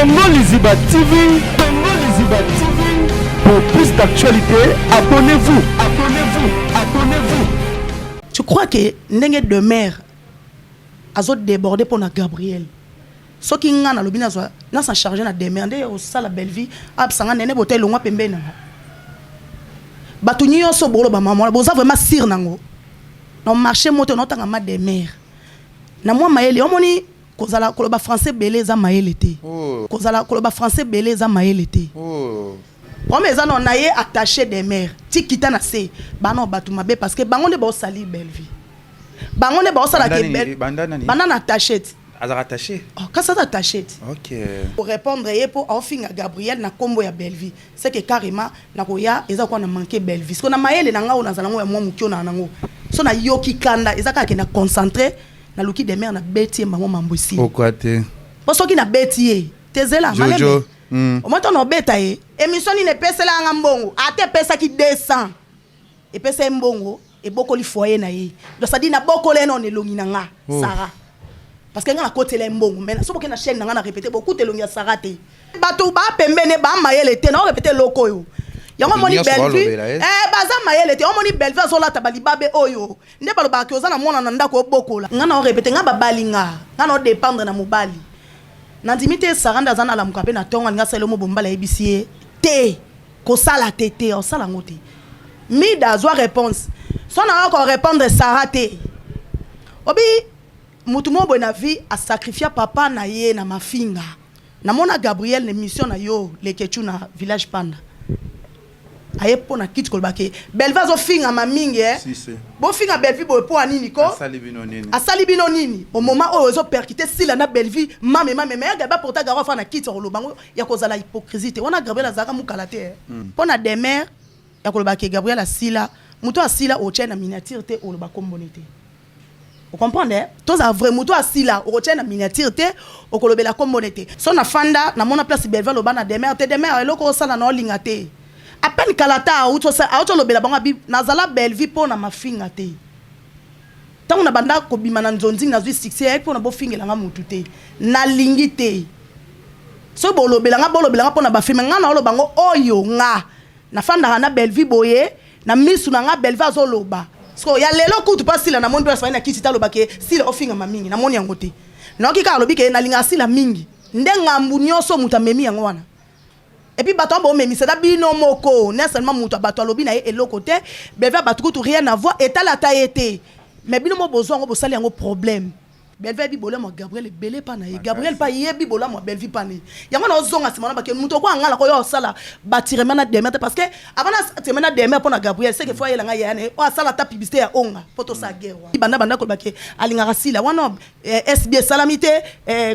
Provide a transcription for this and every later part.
Congo Liziba TV, Congo Liziba TV. Pour plus d'actualité, abonnez-vous, abonnez-vous, abonnez-vous. Tu crois que ndenge de mère a débordé pour Gabriel? Ce qui est dans le bin, n'a s'en chargé na demander au sala belle vie, absanga nene botel longa pembe na. Batuni yo so bolo ba maman, boza vraiment sir nango. Na marché moto na tanga ma de mère. Na moi maele, omoni kozala koloba français belé za maele té. Kozala koloba français belé za maele té. Comme les gens na ye attaché des mères, ti kita na se, ba non batu mabe parce que bango ne ba sali belle vie. Bango ne ba sala ke belle. Banana attaché. Attaché. Oh, quand ça t'attaché. OK. Pour répondre pour offrir à Gabriel na combo ya Belleville, c'est que carrément na koya eza ko na manqué Belleville. Parce que na maele na ngao na zalango ya mwa mukyo na nango. So na yoki kanda eza ka ke na concentré na luki de mer na beti mbango mambosi. Pourquoi te? Parce que na beti tezela Jojo. Au moins ton beta émission ni ne pesa la ngambongo, ate pesa ki 200. Et pesa mbongo et boko li foyer na ye. Donc ça dit na boko le non elongi na nga Sarah. Parce que na côté les mbongo mais so boke na chaîne na répéter beaucoup te longi Sarah te. Bato ba pembene ba mayele te na répéter loko yo. Yango moni Belleville baza mayele te o moni Belleville zo la tabali babe oyo. Nde balo ba ki oza na mona na ndako bokola. Nga na répéter nga babalinga. Nga na dépendre na mobali. Nandimite Saranda zana la mukape na tonga nga selo mo bombala ebisie te ko sala tete o sala ngote. Mida zo réponse. So na encore répondre Sarah te. Obi mutu mo bona vie a sacrifier papa na ye na mafinga. Na mona Gabriel ne mission na yo le kechu na village panda. Aye pona kit kolbake. Belva zo finga mamingi Si si. Bo finga Belleville bo po anini ko? Asali bino nini. Au moment où zo perkité sila na Belleville, mame mais gaba porta garo fa na kit rolo bango ya kozala hypocrisie te. Wana Gabriel azaka mukala te. Pona demer ya kolbake Gabriel asila, muto asila o tchena miniature te o lo bakombonete. Vous comprenez? Tous a vrai muto asila o tchena miniature te o kolobela kombonete. So na fanda na mona place Belleville lo bana demer te demer eloko sala na olinga te. À peine kalata auto lobela bango bi nazala Belleville po na mafinga te. Tango na banda ko bima na nzonzi na zwi 6 ek po na bo fingela nga mutu te. Na lingi te. So bo lobela nga po na ba fima nga na lo bango oyo nga. Na fanda na Belleville boye na misu na nga Belleville azoloba. So ya lelo kutu pa sila na mondo ba na kitita loba ke sila ofinga mamingi na moni yango te. Na okika lobi ke na linga sila mingi. Ndenga mbunyoso mutamemi yango wana. Et puis bato bo memi seda bino moko ne seulement muto bato lobi na e lokote beva bato tout rien à voir et la taille mais bino mo besoin ngo bosali yango problème Belleville bi bola mo Gabriel belé pa na ye Gabriel pa yebi bola mo Belleville pa ne yango na zonga simana ba ke muto ko ngala ko yo sala batirement na demer parce que avant na temena demer pour na Gabriel c'est que fois yela nga yana o sala ta publicité ya onga poto sa guerre banda ko ba ke alinga rasila wana SB salamité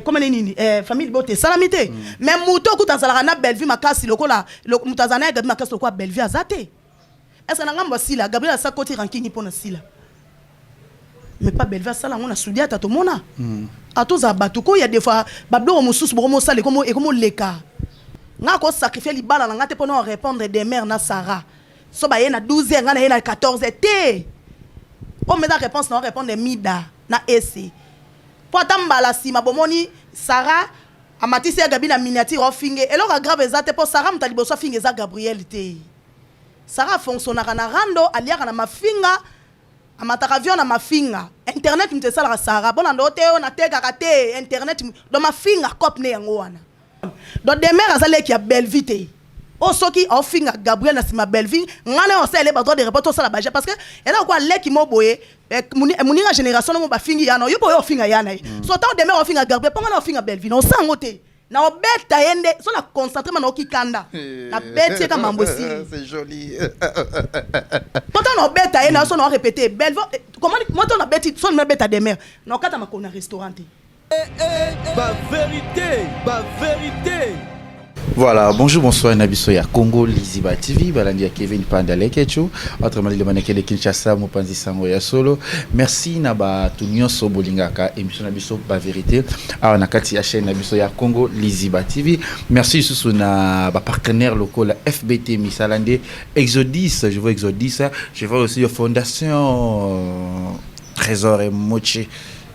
comme nini famille bote salamité mais muto ko tazala na Belleville makasi lokola mutazana ga makasi lokola Belleville azate est-ce que na ngamba sila Gabriel sa côté ranking pour na sila mais pas Belleville ça là on a soudé à tout mona à tous abatuko il y a des fois bablo mususu bomo sale comme et comme leka nga ko sacrifier li bala nga te pour nous répondre des mères na Sarah so ba na 12 ans nga na 14 te on me da réponse na répondre mida na ese pour tambala sima bomoni Sarah amatisi ya gabi na miniature o finge et leur grave ezate pour Sarah mtalibo so finge za Gabriel te Sarah fonctionnera na rando aliaka na mafinga amataka vio na mafinga internet mtesala ka Sarah bona ndote yo na teka kate internet do mafinga cop ne yango wana do demer azale ki ya Belleville te o soki o finga Gabriel na sima Belleville ngane on sele ba droit de reporter ça la baje parce que ela kwa leki mo boye muninga génération mo ba fingi yana yo boye o finga yana so tant demer o finga Gabriel ponga na o finga Belleville no sango te na obeta yende so na concentrer na okikanda na beti ka mambosi c'est joli pourtant na obeta yende so na répéter Belleville comment moi on a beti so na beta de mer na kata makona restaurant Ba vérité. Voilà, bonjour, bonsoir, Nabiso ya Congo Liziba TV, Balandia Kevin Pandale Kecho, autrement dit le manekele Kinshasa, Mopanzi Sango ya Solo. Merci Naba Tunyo Sobolingaka, émission Nabiso Ba Vérité, à Nakati chaîne Nabiso ya Congo Liziba TV. Merci sous na partenaire local FBT Misalande, Exodis, je vois Exodis, je vois aussi la Fondation Trésor et Moche.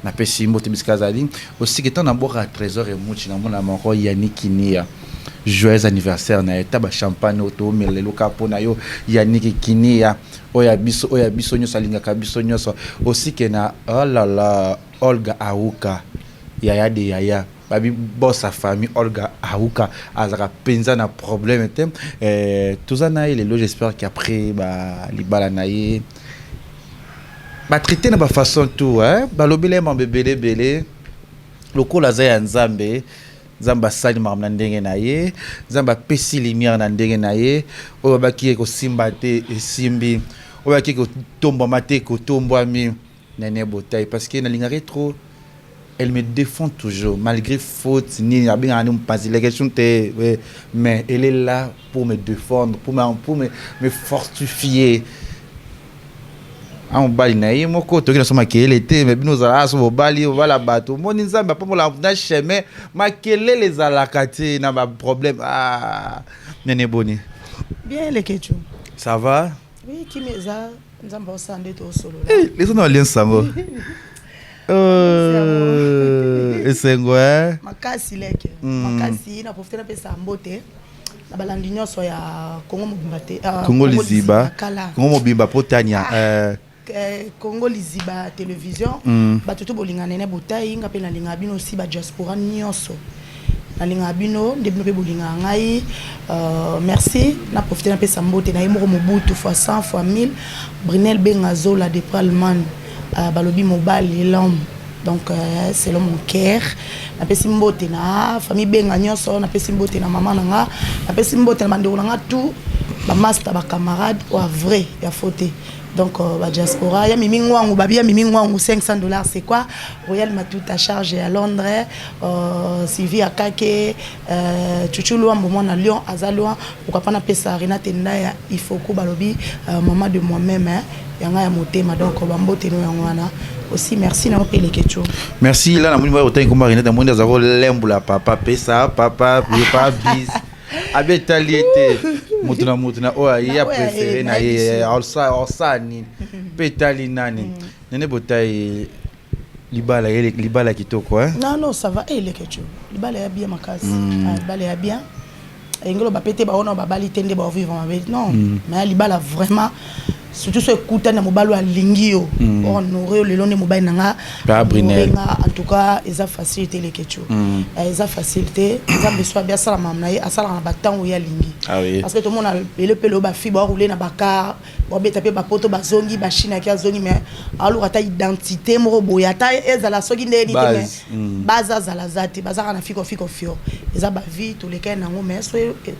na pesi mbote bisika zali aussi que tant na boka trésor et muchi na mona moko Yannick Kinia joyeux anniversaire na eta ba champagne auto melelo kapona yo Yannick Kinia oya biso nyo salinga ka biso nyo aussi que na oh là là Olga Aouka yaya de yaya babi boss sa famille Olga Aouka azaka penza na problème tout ça na lelo j'espère qu'après ba libala na ye ba traiter na ba façon tout hein ba lobele ma bébé belé lokola za ya nzambe nzamba sali makamna ndenge na ye nzamba pesi lumière na ndenge na ye oyo baki ko simba te esimbi oyo baki ko tomba mate ko tombwami Néné Botaï parce que na lingari trop elle me défend toujours malgré faute ni bien nous pas les questions mais elle est là pour me défendre pour me fortifier en bali na ye moko to kina soma kele était mais bino zala so bali voilà bateau mon nzamba pas mo la na chemin makele les alakati na ba problème Néné Boni bien les ketchu ça va oui qui me za nzamba osande to solo les on alien sango esengo makasi leke makasi na profiter na pesa mbote na balandi nyonso ya Congo Mobimba te Congo Liziba Congo Mobimba potania Congo Liziba télévision bato to bolinga Néné Botaï nga pe na linga bino aussi ba diaspora nyonso na linga bino nde bino pe bolinga ngai merci na profiter na pesa mbote na yemo mobutu fois 100 fois 1000 Brunel Bengazola de Pralman balobi mobile l'homme donc c'est l'homme mon cœur na pesi mbote na famille benga nyonso na pesi mbote na maman nanga na pesi mbote na bandeko nanga tout ba master ba camarade wa vrai ya faute donc ba diaspora ya mimi ngwangu babia mimi ngwangu $500 c'est quoi Royal Matuta charge à Londres Sylvie Akake Chuchulu Ambo na Lyon azaloa pourquoi pas na pesa Renate Ndaya il faut ko balobi maman de moi-même yanga ya motema donc bambote no yangwana aussi merci na opele kecho merci là na moni ba otangi komba Renate moni azako lembula papa pesa papa pas bis abetaliete mutuna oya ya préféré na ye alsa ni petali nani Néné Botaï libala kitoko hein non ça va les kecho libala ya bien makasi libala ya bien engelo ba pété ba ona ba bali tende ba vivre avec non mais libala vraiment surtout ce écouter na mobalo alingio honoré le long de mobile nanga en tout cas eza facilité les kecho eza facilité eza besoin bien ça la mamna asala na batango ya lingi parce que tout le monde a le pelo ba fibre rouler na bakar ba betaper ba poto ba zongi ba china ki zongi mais alors ata identité mo boya ta eza la soki ndeni te baza za la zati baza na fiko fio eza ba vie tous les cas nango mais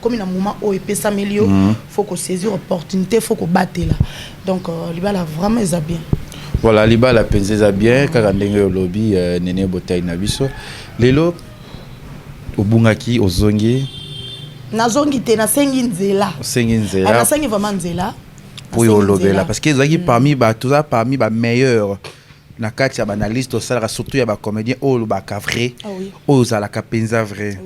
comme na moment o epesa milio faut que saisir opportunité faut que battre là donc libala vraiment ça bien voilà libala penser ça bien kaka ndenge lobby Néné Botaï na biso lelo obungaki ozongi nazongi te na sengi nzela na sengi vraiment nzela pour yo lobela parce que zaki parmi ba tout ça parmi ba meilleurs na kati ya banaliste au sala surtout ya ba comédien o ba vrai o za la kapenza vrai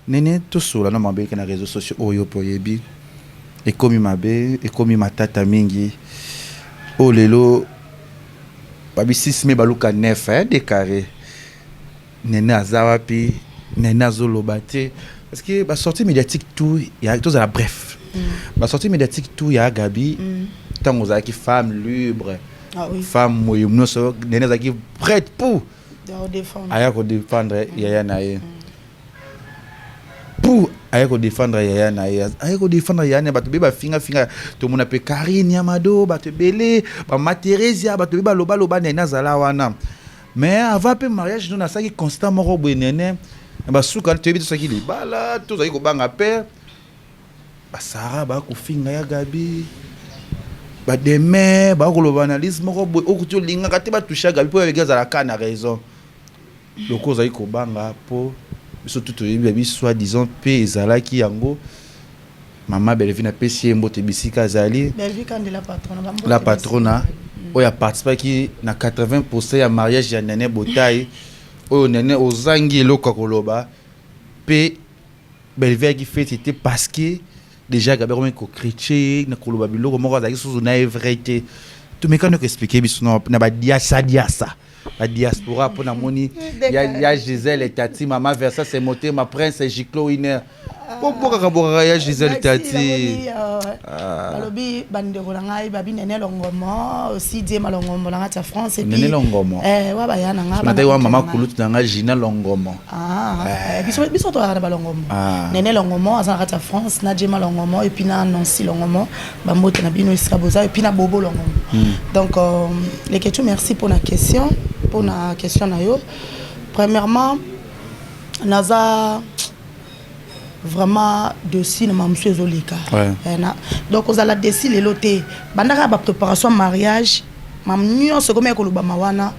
Néné tout sur na mambeki na réseaux sociaux oyo poyebi et comme mabe et comme matata mingi o lelo babi 6 mai baluka 9 décarré Néné azawapi Néné azolobate parce que ba sortie médiatique tout il y a tout à la bref ba sortie médiatique tout il y a Gabi tant aux qui femme libre femme moyemno so Néné zaki prête pour défendre aya ko défendre yaya nae pour aya ko défendre yaya nae aya ko défendre yaya ne bato be ba finga to mona pe Karine Yamado bato belé ba Matérésia bato be ba loba Néné zala wana mais avant pe mariage nous na saki constamment robo Néné ba suka te bi to saki libala to zaki ko banga père ba Sarah ba ko finga ya Gabi ba demain ba ko loba analyse moko boy o ko to linga ka te ba toucher Gabi po avec za la kana raison le cause zaki ko banga po surtout to yebi soit disons pe ezala ki yango maman Belvina pesi mbote bisika zali la patrona oya participer ki na 80% ya mariage ya Néné Botaï oyo Néné ozangi eloko koloba pe Belvia ki fait c'était parce que déjà Gabi comme ko chrétien na koloba biloko moko azaki sous na vérité to mekano ko expliquer biso na ba diasa la diaspora pour la moni il y a Gisèle et Tati maman Versa c'est monté ma prince et Giclo Iner pourquoi il y a Gisèle et Tati balobi bandeko na ngai babi Nene Longomo aussi die malongomo na ngata France et puis Nene Longomo wa ba yana nga na tayo mama kulutu na ngai Gina Longomo biso to ara balongomo Nene Longomo azana ngata France na die malongomo et puis na Nancy Longomo ba moto na bino iskaboza et puis na Bobo Longomo donc les questions merci pour la question na yo premièrement naza vraiment de cinéma monsieur Zolika donc aux ala desi les loté bandaka ba préparation mariage mam nyonso comme ekoloba mawana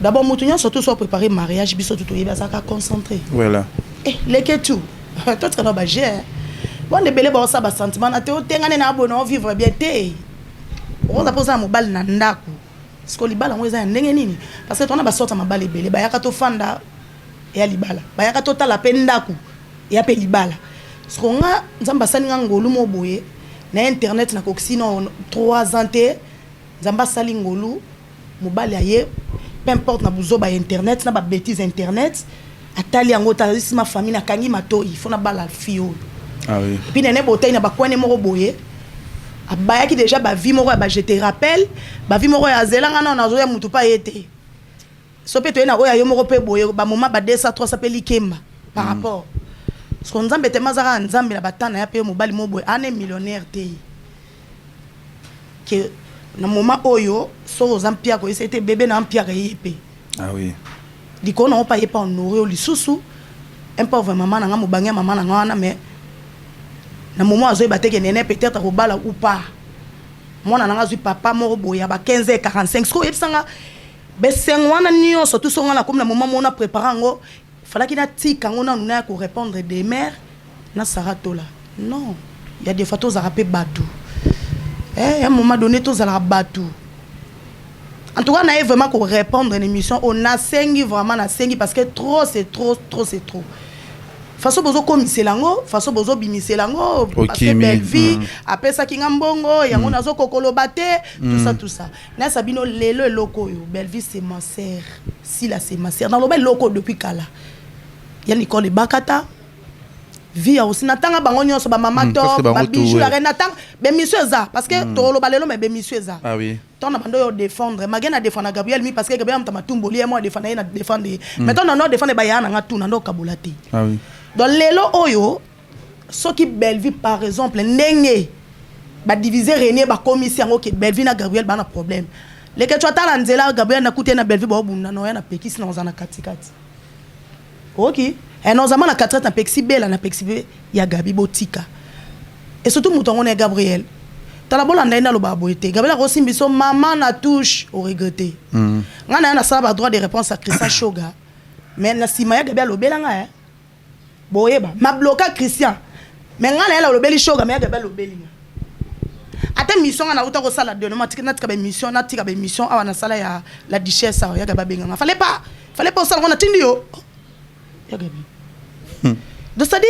d'abord mutu nyonso surtout soit préparer mariage biso tout yeba ça ka concentré voilà les que tout toi tu na ba gère bon de belé ba ça ba sentiment na te o tengane na bono vivre bien té on a posé mobile na ndako parce que libala ngo eza ndenge nini parce que tona ba sorta mabale belé ba yaka to fanda ya libala ba yaka to tala pe ndako ya pe libala songa nzamba sali ngolu mo boye na internet na koksino 3 ans te nzamba sali ngolu mobali aye peu importe na buzo ba internet na ba bêtise internet atali yango talisi ma famille na kangi mato il faut na bala fio oui puis nene botay na ba kwene mo boye abaya ki déjà ba vie moko ba je te rappelle ba vie moko ya zelanga na zo ya mutu pa yete so pe to na oya yo moko pe boye ba moma ba 200 300 pe likemba par rapport parce qu'on nzambe te mazara nzambe na batana ya pe mobali moboy ane millionnaire te que na moment oyo so zampia ko c'était bébé na ampia yepe oui diko na pas yepa honoré lisusu un pauvre maman na nga mobangia maman na nga na mais na moment azo bateke nene peut-être ko bala ou pas mona na nga zui papa moko boya ba 15h45 sko yebsanga be sengwana niyo surtout songa na comme na moment mona préparer ngo fallait qu'il a dit quand on a pour répondre des mères na saratola non il y a des fois tous arapé batou à un moment donné tous à batou en tout cas on a vraiment pour répondre à une émission on a sengi vraiment na sengi parce que trop c'est trop façon bozo komisé lango façon bozo bimisé lango parce que belle vie après ça kinga mbongo yango nazo kokolo baté tout ça na sabino lelo loko yo belle vie c'est ma sœur si la c'est ma sœur dans le bel loko depuis kala ya Nicole Bakata via aussi natanga bango nyonso ba mama to ba bijou la reine natanga be monsieur za parce que to lo balelo mais be monsieur za oui ton bando yo défendre magena défendre Gabriel mi parce que Gabriel mta matumboli moi défendre na défendre mais ton non défendre ba yana nga tuna ndo kabulati oui dans lelo oyo so ki belle vie par exemple ndenge ba diviser René ba commissaire ngo ke belle vie na Gabriel ba na problème les que tu attends nzela Gabriel na kuté na belle vie ba obunda no ya na pekisi na ozana katikati ok et nous avons la 4 na pexi bela na pexi be ya Gabi botika et surtout moutongo na Gabriel tala bola ndaina lo ba boité Gabriel ko simbiso maman na touche au regretter ngana na sala ba droit de réponse à Christian Shoga mais na sima ya Gabriel lobela nga boyeba ma bloquer Christian mais ngana la lobeli Shoga mais Gabriel lobeli ata mission na uta ko sala de no matika na tika ba mission na tika ba mission awa na sala ya la duchesse ya Gabi benga fallait pas sala on a tindio donc c'est-à-dire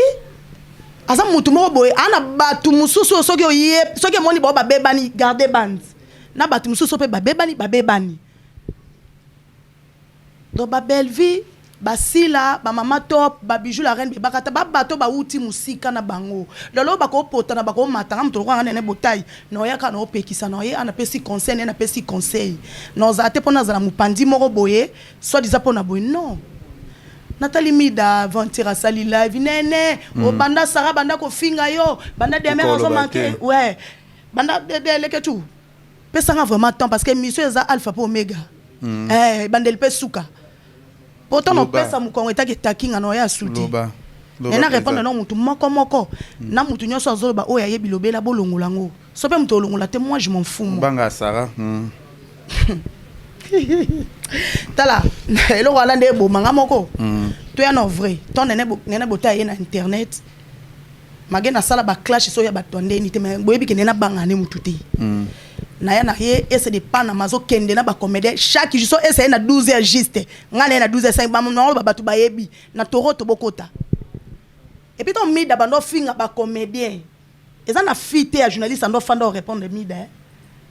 asa mutu mo boy ana batu mususu soki oye soki moni ba bebani garder band na batu mususu pe ba bebani donc ba belle vie ba sila ba mama top ba bijou la reine ba kata ba bato ba uti musika na bango lolo ba ko pota na ba ko matanga mutu ko ngane ne botai no ya kana opekisa no ye ana pesi conseil na pesi conseil no za te pona za na mupandi moko boye so diza pona boye non Nathalie Mida Ventira Sali live nene o banda Sarah banda ko finga yo banda de mères ont manqué ouais banda de que tout pesa nga vraiment temps parce que monsieur za alpha pour omega banda le pesuka pourtant on pesa mu kongo etaki takinga no ya souti na répondre non mutu moko na mutu nyonso azoloba oya yebi lobela bolongola ngo so pe mutu olongola te moi je m'en fous banga Sarah tala elo wala nde bo manga moko to ya no vrai ton nene bota ye na internet magena sala ba clash so ya batonde ni te me boyebi ke nena banga ne mututi na ya na ye ese de pana mazo kende na ba comédie chaque jour so ese na 12h juste ngana na 12h5 ba no ba batu ba yebi na toro to bokota et puis ton mida bando finga ba comédien eza na fite ya journaliste ando fanda répondre mida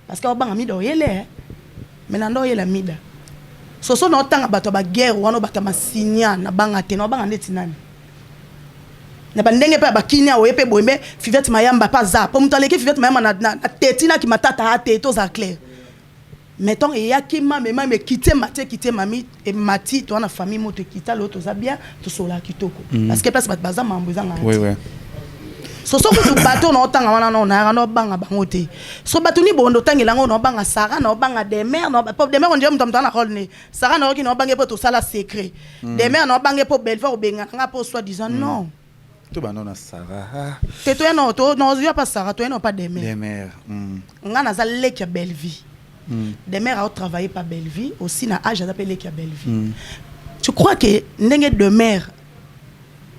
parce que banga mida oyele mais nando yela mida soso na otanga bato ba guerre wana bato masinya na banga te na banga neti nani na bandenge pe ba kinya oyepe boyembe Fivette Mayamba pa za po mutaleki Fivette Mayamba na tetina ki matata ate to za clair mettons et ya ki mame quitter mami et mati toi na famille moto quitter l'autre za bien to sola kitoko parce que place bat baza mambo za ngati oui so ko bato na otanga wana no banga bangote so bato ni bondo tangela ngo no banga Sarah no banga des mères no pop des mères on dit mtamta na rôle ne Sarah no ki no banga po to sala secret des mères no banga po Belva obenga nga po soi disant non tout bando na Sarah te toi non to non yo pas Sarah toi non pas des mères nga na za leki ya Belleville des mères ont travaillé par Belleville aussi na âge appelé qui a Belleville tu crois que ndenge de mère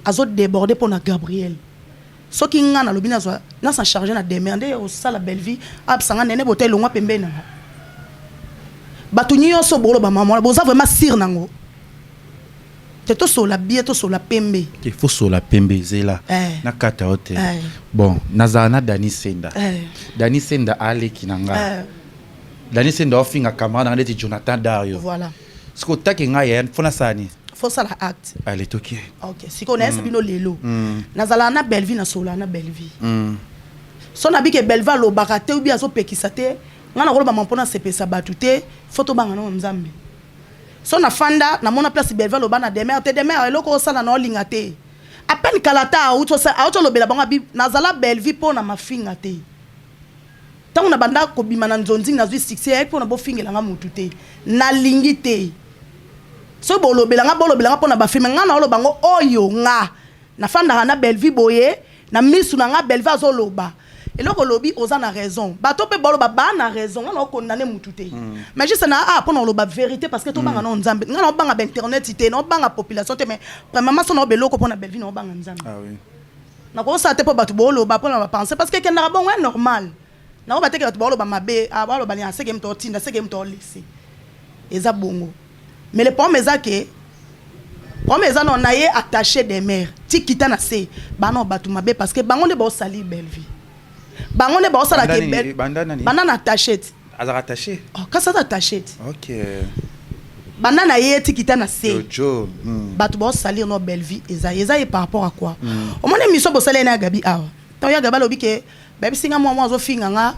azo débordé pour na Gabriel so ki nga na lobina zo na sa charger na demander au sala Belleville absanga nene botel ngwa pembe na batunyi yo so bolo ba maman boza vraiment sir nango te to so la bie to so la pembe il faut so la pembe zela na kata hotel bon nazana Dani Senda ale kinanga Dani Senda ofinga camarade ngati Jonathan Dario voilà ce que taki nga ya fona sani faut ça la acte allez toki OK si connaît ça bino lelo nazala na Belleville na sola na Belleville so na bike Belva lo bakate ou bien so pekisa te ngana ko ba mampona sepesa batute photo banga na nzambe so na fanda na mona place Belva lo bana demer eloko sala na olinga te à peine kalata auto lo bela banga bi nazala Belleville pona mafinga te tant na banda ko bima na nzonzi na zwi succès pona bo fingela nga mutu te na lingi te so bolobela nga pona ba filme nga na lo bango oyo nga na fanda na Belleville boye na misu na nga Belleville azoloba eloko lobi oza na raison bato pe bolo ba na raison nga na condamner mutu te mais juste na pona lo ba vérité parce que to banga na nzambe nga na banga ba internet te na banga population te mais premièrement so na beloko pona Belleville na banga nzambe oui na ko sa te po bato bolo ba pona ba penser parce que kenda bon ouais normal na ko bateke bato bolo ba mabe bolo ba nya seke mto tinda seke mto lisi eza bongo mais le problème est que non na ye attaché des mères ti kita na se ba no bato mabe parce que bango ne ba sali Belleville bango ne ba sala ke belle banana attaché azara attaché oh kasa attaché OK banana ye ti kita na se Jojo bato ba sali no Belleville eza par rapport à quoi au moins mission bo sala na Gabi awa to ya Gabi lobi ke baby singa moi zo finga nga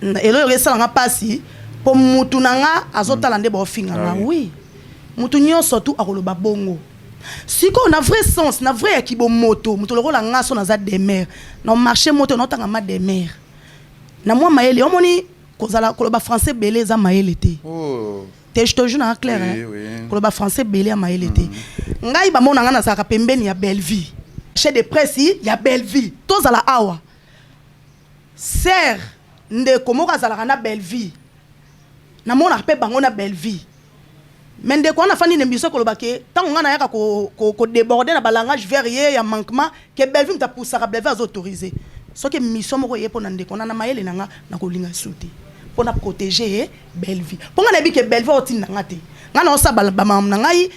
elo yo sala nga pasi po mutu nanga azotala nde ba finga nga oui mutu nyonso tu akoloba bongo siko na vrai sens na vrai akibo moto mutu lokola nga so na za des mères na marché moto na tanga ma des mères na moi maele omoni kozala koloba français belé za maele te te je te jure na clair koloba français belé maele te ngai ba mona nga na saka pembeni ya Belleville chez des presse ya Belleville tozala awa ser nde komoka zala na Belleville na mona pe bango na Belleville mais de quoi on a fini n'imbiso ko lobake tant on a yaka ko déborder na balangage verrier ya manquement que Belleville ta poussa ka Belleville autorisé so que mission moko ye pona ndeko na mayele nanga na ko linga souti pona protéger Belleville ponga na bi que Belleville otinda ngate ngana osa ba mam na ngai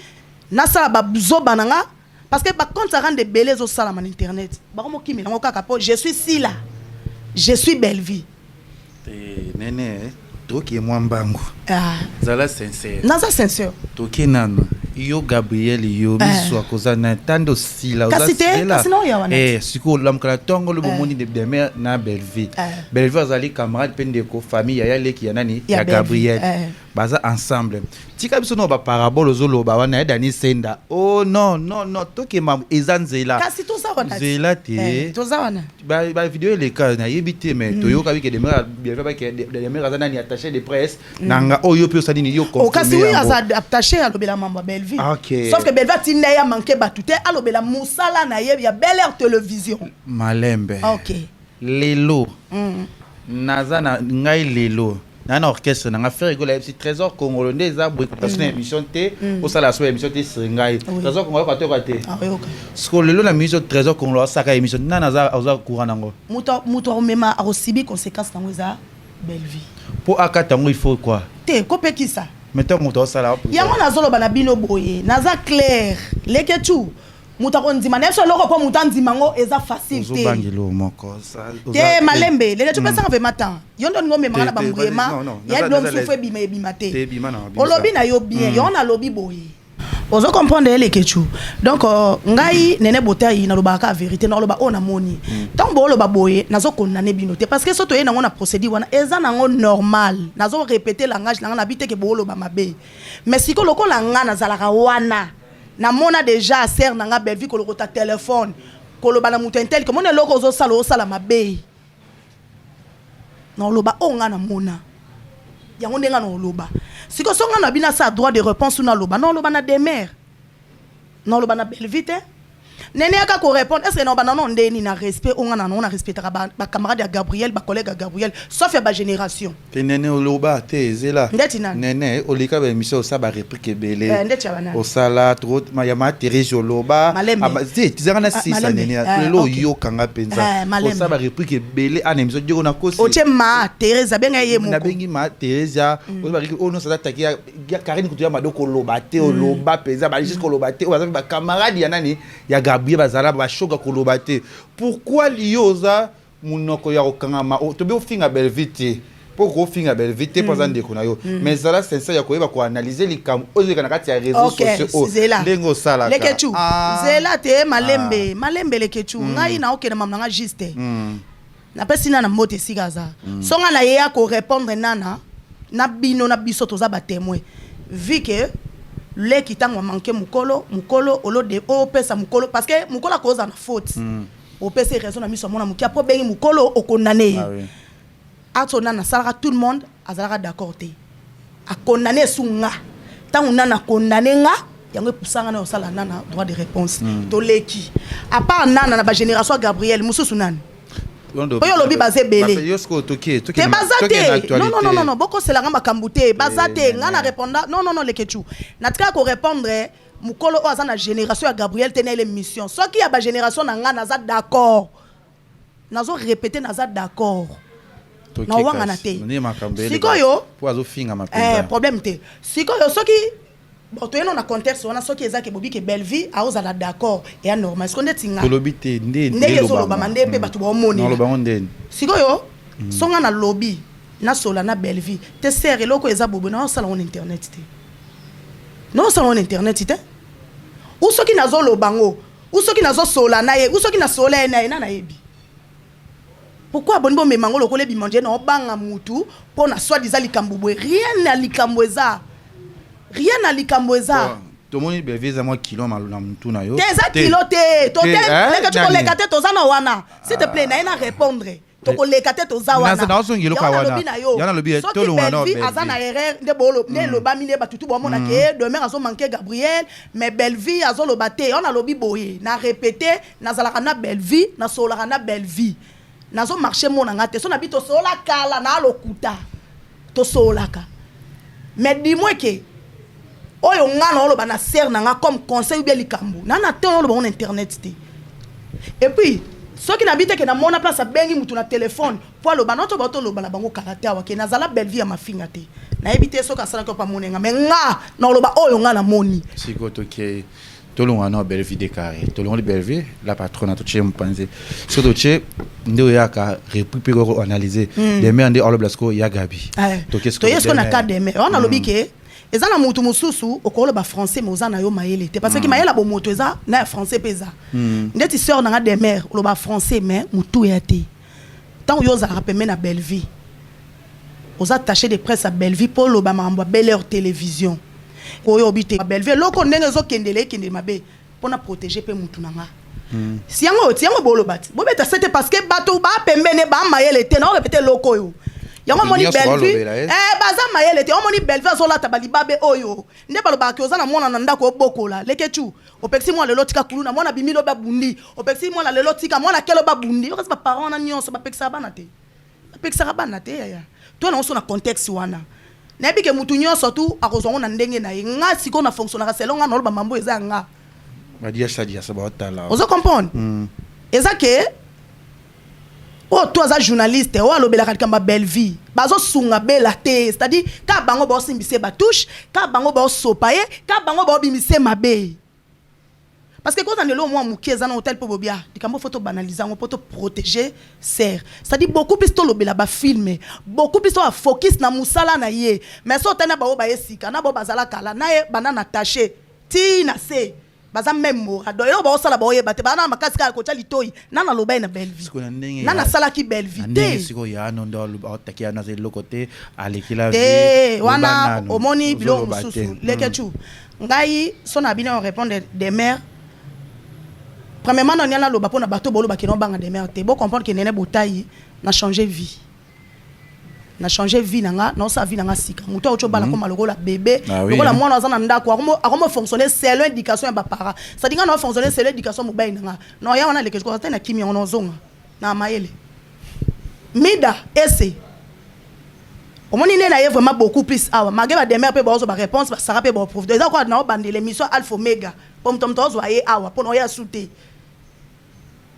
na sala ba zoba nanga parce que ba compte ça rende belé zo sala man internet ba ko mokimi na kaka po je suis si là je suis Belleville nene toki mwambangu zala sincère naza sincère toki nano yo Gabriel yo miso akoza na tando sila kasi no ya wana siko lamkala tongo lo bomoni de mère na Belleville Belleville azali camarade pende ko famille ya leki ya nani ya Gabriel baza ensemble tika biso no ba parabole zolo ba wana Dani Senda oh non toki mam ezanzela kasi to za wana zela te to za wana ba vidéo le cas na yebite mais toyoka bi ke de mère bien ba ke de mère azana ni attaché de presse nanga oyo pe osali yo confirmer kasi oui aza attaché à lobela mamba Belleville sauf que Belleville tinda ya manqué batute à lobela musala na ye ya Bel Air télévision malembe OK lelo nazana ngai lelo na orchestre na faire rigoler petit trésor congolais za parce que émission T au sala so émission T ngai trésor congolais ka te ce que lelo na musique trésor congolais saka émission na naza oza courant nango muto mema a aussi conséquences nango za Belleville pour akatango il faut quoi te kopeki ça mettons muto sala yango nazolo bana bino boye naza clair leketu Mutako ndima na so loko po mutandima ngo eza facile te. Ozobangelo moko ça. Te malembe, les tu penses avec matin. Yondo ngo me mala ba mbrema. Ya dom souffre bima bima te. Olobi na yo bien, yo na lobi boye. Ozo comprendre les kechu. Donc ngai nene botai na lobaka vérité na loba ona moni. Tant bo loba boye nazo condamner binote parce que soto ye na ngona procédé wana eza na ngo normal. Nazo répéter langage na bité ke bo loba mabe. Mais siko loko la ngana zalaka wana. Na mona déjà ser na nga Belleville ko loko ta téléphone. Ko loba na mutentel ko mona loko zo sala mabe. Na loba o ngana mona. Yango ndenga no loba. Siko songa na bina sa droit de réponse na loba. Non loba na demeure. Non loba na Belleville. Nene aka ko répondre est-ce que non banana ndeni na respect on a respectera ba camarade Gabriel ba collègue Gabriel sauf ya ba génération. Te nene oloba te zela. Ndetina. Nene olika ba émission ça ba réplique belé. Ndetiabana. Au sala trop ma yama Thérèse oloba. Ti tizanga na sisa nene lelo yo kanga penza. Au ça ba réplique belé an émission diko na kosi. Oche ma Thérèse benga ye moko. Na bengi ma Thérèse o ba o no ça attaquer ya Karine kutuya madoko oloba te oloba penza ba jusqu'au oloba te o ba camarade ya nani ya Gabriel bazala ba shoga kolobate. Pourquoi lioza munoko ya okangama to be ofinga Belleville pour finga Belleville pas ande ko na yo mais zala sensa ya koyeba ko analyser likam ozeka na kati ya réseaux sociaux lengo sala ka lekechu zela te malembe lekechu ngai na okena mamna nga juste na pesina na mote sigaza songa na ye ya ko répondre nana na bino na biso toza ba témoin vu que le kitango manqué mukolo olo de o pesa mukolo parce que mukolo cause en faute o pesa raison na miso mona mukia po bengi mukolo o condamné atona na sala tout le monde azalaka d'accord te a condamné sunga tant nana condamné nga yango pusanga na sala nana droit de réponse to leki à part nana na ba génération Gabriel mususu nana oyo lobi bazé belé te bazate non boko c'est la ngamba kambute bazate ngana répondre non les kechu natika ko répondre mukolo o azana génération ya Gabriel tenait l'émission so qui a ba génération na ngana za d'accord nazo répéter naza d'accord na wanga na te sikoyo po azo finga mapenza problème te sikoyo so qui bon to yeno na contexte wana soki ezake bobi ke Belleville a ozala d'accord et normal est-ce qu'on est tinga lobby te ndenge zo loba mande pe batu ba moni non loba ndeni sikoyo songa na lobby na sola na Belleville te sere loko eza bobo na sala on internet te non sala on internet te ou soki nazo lobango ou soki nazo sola na ye ou soki na sola na ye na yebi pourquoi bonbo me mango loko le bimanje na obanga mutu pona soi-disant likambobwe rien na likambweza rien à likamboza to moni Belleville za moi kilo malona mtu na yo teza kilo te to te leka tu koleka te to zana wana s'il te plaît na ina répondre to koleka te to za wana na so ngelo ka wana yana lobi to lo wana Belleville azana erreur de bolo ne loba mine batutu bo mona ke demain azo manquer Gabriel mais Belleville azo lobate on a lobi boye na répéter na zalaka na Belleville na solaka na Belleville nazo marcher mona ngate so na bito sola kala na lokuta to solaka mais dis-moi que oyo ngana oloba na ser nanga comme conseil ou bien likambo nana te oloba on internet te et puis ceux qui n'habitent que na mona place bengi mutu na téléphone pour aloba noto bato loba na bango karaté wa ke nazala Belleville ya mafinga te na ebité soka sala ko pa monenga mais nga na oloba oyo ngana moni siko to ke tolonga na Belleville de carré tolonga Belleville la patronne to chez mpanze so to che ndo yaka réplique ko analyser les mains de Oloblasco ya Gabi to qu'est-ce qu'on a cas de mais on a lobi ke ezana mutu mususu okolo ba français mais ozana yo mayele te parce que mayela bo moto eza na français peza ndeti sœur na de mère lo ba français mais mutu ya te tant yo za rappeler na Belleville aux attachés de presse à Belleville pour lo ba mambo Belle Heure télévision ko yo bité Belleville loko ndenge zo kendele kende mabe pona protéger pe mutu nanga si yango bolo bati bo beta c'était parce que bato ba pembene ba mayele te na répéter loko yo yango moni Belleville baza mayele te moni Belleville azola tabalibabe oyo nde baloba ke ozana mona na ndako obokola lekechu opexi mwana lelo tika kuluna mwana bimilo babundi opexi mwana lelo tika mwana kelo babundi okasi ba parents na nyonso ba pexisa bana te ya to na oso na contexte wana na bike mutu nyonso tu akozongo na ndenge na ye nga siko na fonctionnera selon nga na ba mambo eza nga ba dia ça ba otala ozo comprendre eza ke oh toi as journaliste oh alobela kalikamba Belleville bazo sunga bela te c'est-à-dire ka bango ba simbise ba touche ka bango ba sopaye ka bango ba bimise mabe parce que quand on est là au moins mouké dans hôtel pour bobia di kambo photo banaliser on peut protéger serre ça dit beaucoup plus to lobela ba filmer beaucoup plus to focus na musala na ye mais so tena ba o ba yesika na bo bazala kala na ye banana taché ti na se baza même mora do yo ba osala ba oyeba te bana makasi ka ko tali toyi nana loba na belle vie nana sala ki belle vie te siko ya no ndo takia na zelo côté alekila vie wana omoni bilo mususu lekechu ngai so na bina on répondre des mères premièrement on y a la loba pona bato bolo ba ki no banga des mères te bo comprendre que nene botayi na changer vie na changer vie nanga non sa vie nanga sika muto ocho bala comme lokola bébé lokola mwana azana ndako akomo fonctionner c'est l'éducation ya ba para ça dit nga fonctionner c'est l'éducation mo bay nanga non ya wana leke ko tena kimi on ozonga na mayele mida ese omoni ne na ye vraiment beaucoup plus awa mageba des mères pe ba ozo ba réponse ba sara pe ba prof déjà quoi na bande l'émission alpha omega pom tom to ozo aye awa pour no ya souter.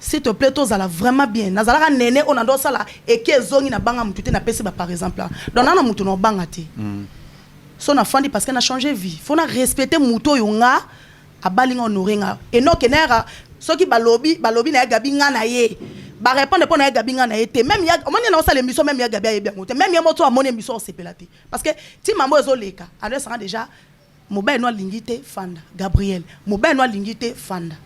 S'il te plaît, tous allez vraiment bien. Nazala nene on ando sala et que zongi na banga mutute na pesi ba par exemple. Donc na mutu no banga te. So na fandi parce que na changé vie. Faut na respecter muto yonga abalinga honoringa. Et no kenera soki balobi na gabi nga na ye. Ba répondre pour na gabi nga na ye te. Même ya omoni na osala émission même ya gabi ya bien ngote. Même ya moto amoni émission sepelate. Parce que ti mambo ezoleka, ando sanga déjà mobile no lingite fanda. Gabriel, mobile no lingite fanda.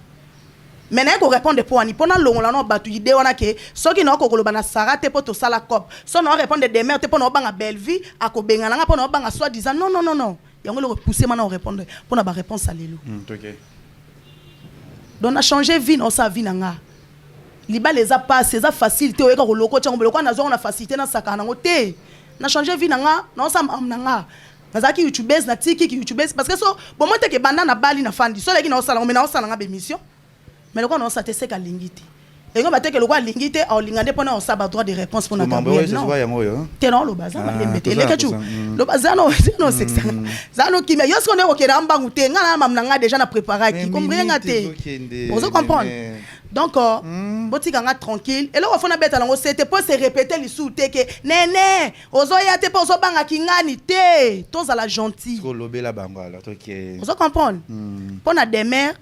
Maintenant ko répondre pour ani pona longola no batu idée wana ke soki na ko koloba na sarate poto sala cop so na répondre des mères te pona banga belle vie akobenga nga pona banga soit disant non yango le repousser maintenant répondre pona ba réponse à lelo OK donc na changer vie non sa vie nanga liba les a pas c'est ça facilité o ko loko tsango loko na zo na facilité na saka na ngote na changer vie nanga non sa nanga nazaki youtubeuse na tiki youtubeuse parce que so bon moi te ke banda na bali na fandi so leki na osala ngomena osala nga be mission. Mais le quoi non ça te sait qu'à lingité et on va te que le quoi lingité au lingande pendant on ça droit de réponse pour notre non t'es non le bazar malembete le que tu le bazar non c'est ça zano qui mais yo ce qu'on est au keramba ngute ngana mamnanga déjà na préparer qui comme rien ngate vous comprenez donc botika nga tranquille et là on fait bête lango c'était pour se répéter les sous te que néné ozoya te pour ozo banga kingani te tous à la gentil ko lobé la bamba là OK vous comprenez pour na des mères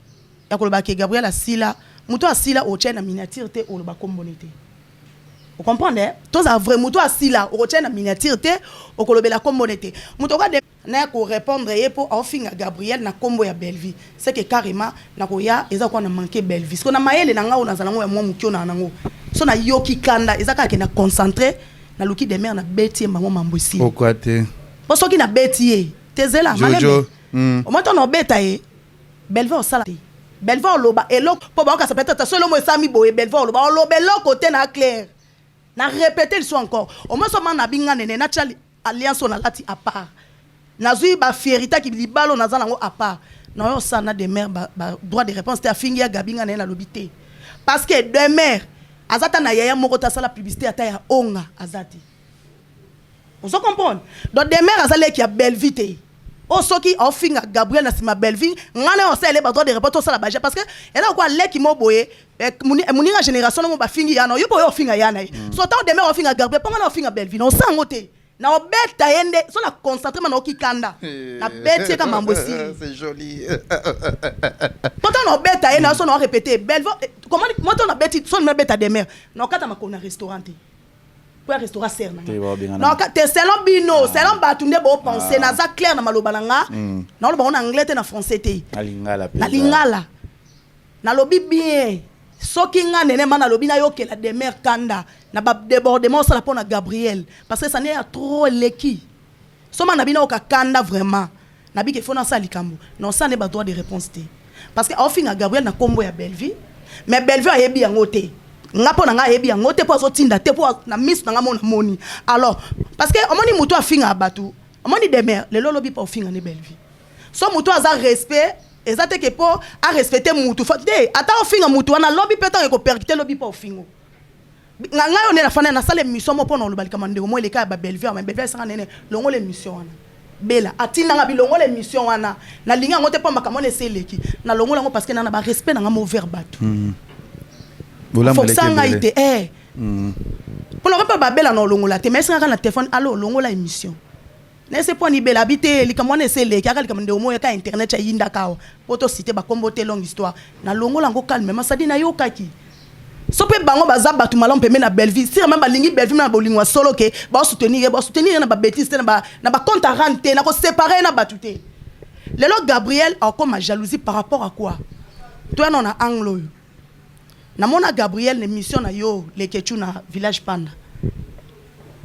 yakoloba ke Gabriel asila muto asila o tchena miniature te o loba kombonité vous comprenez tous a vrai muto asila o tchena miniature te o kolobela kombonité muto ka de na ko répondre ye pour ofinga Gabriel na kombo ya Belleville c'est que carrément na ko ya eza ko na manquer Belleville parce que na mayele na nga o na zalango ya mwa mukio na nango so na yoki kanda eza ka ke na concentrer na luki de mer na beti maman mambosi pourquoi te parce que na beti te zela maleme o moto no beta ye Belleville sala Belleville loba elo po ba ka ça peut-être solo mo sami boye Belleville loba loba elo côté na clair na répéter le son encore au moins seulement na binga nene na chali alliance on a lati à part na zui ba fierita ki libalo na zanango à part na yo sana de mère ba droit de réponse te afingi ya gabinga nene na lobité parce que de mère azata na yaya moko ta sala publicité ata ya onga azati on se comprend donc de mère azale ki ya Belleville o soki ofinga Gabriel na sima Belleville ngale on sele ba droit de réponse sala baje parce que ela quoi leki mo boye muninga génération mo ba fingi yana yo boye ofinga yana so tant de mère ofinga Gabriel ponga na ofinga Belleville on sangote na obeta yende so na concentrer na okikanda na beti ka mambosi c'est joli pourtant na obeta yende so na répéter Belleville comment moi on a beti so na beta de mère na kata makona restaurant pour restaurant serna non te selon bino selon batunde bo penser na za clair na maloba nanga na lo ba en anglais te na français te na lingala na lobi bien soki nga nene mana lobi na yokela de mer kanda na ba débordement ça la pona Gabriel parce que ça n'est trop leki so mana bino ka kanda vraiment na bi ke fona ça likambo non ça n'est pas droit de réponse te parce que ofinga Gabriel na kombo ya Belleville mais Belleville a yebi yango te nga pona nga yebi yango te po so tinda te po na miss na nga mona moni alors parce que omoni muto afinga abatu omoni de mer le lolobi pa ofinga ne Belleville so muto aza respect ezate ke po a respecter mutu fa de ata ofinga mutu wana lobi petan ko perkite lobi pa ofingo nga yo ne la fana na sale mission mo pona lobali kamande mo le ka ba Belleville mais Belleville sanga nene longo le mission wana bela atina nga bilongo le mission wana na linga ngote pa makamone seleki na longo lango parce que na ba respect na nga mo vers batu faut ça nga ite pour le pas babela na longo la te mais sanga na téléphone allo longo la émission nese po ni bela habité likamwana esele kaka likamande omoya ka internet ya yinda kao poto cité ba kombote longue histoire na longo lango calme masadi na yokaki so pe bango baza batu malom pembe na Belleville si même balingi Belleville na bolingwa solo ke ba soutenir na ba bêtise na ba compte à rente na ko séparer na batuté lelo Gabriel a comme jalousie par rapport à quoi toi non na anglo na mona Gabriel ne mission na yo lekechu na village panda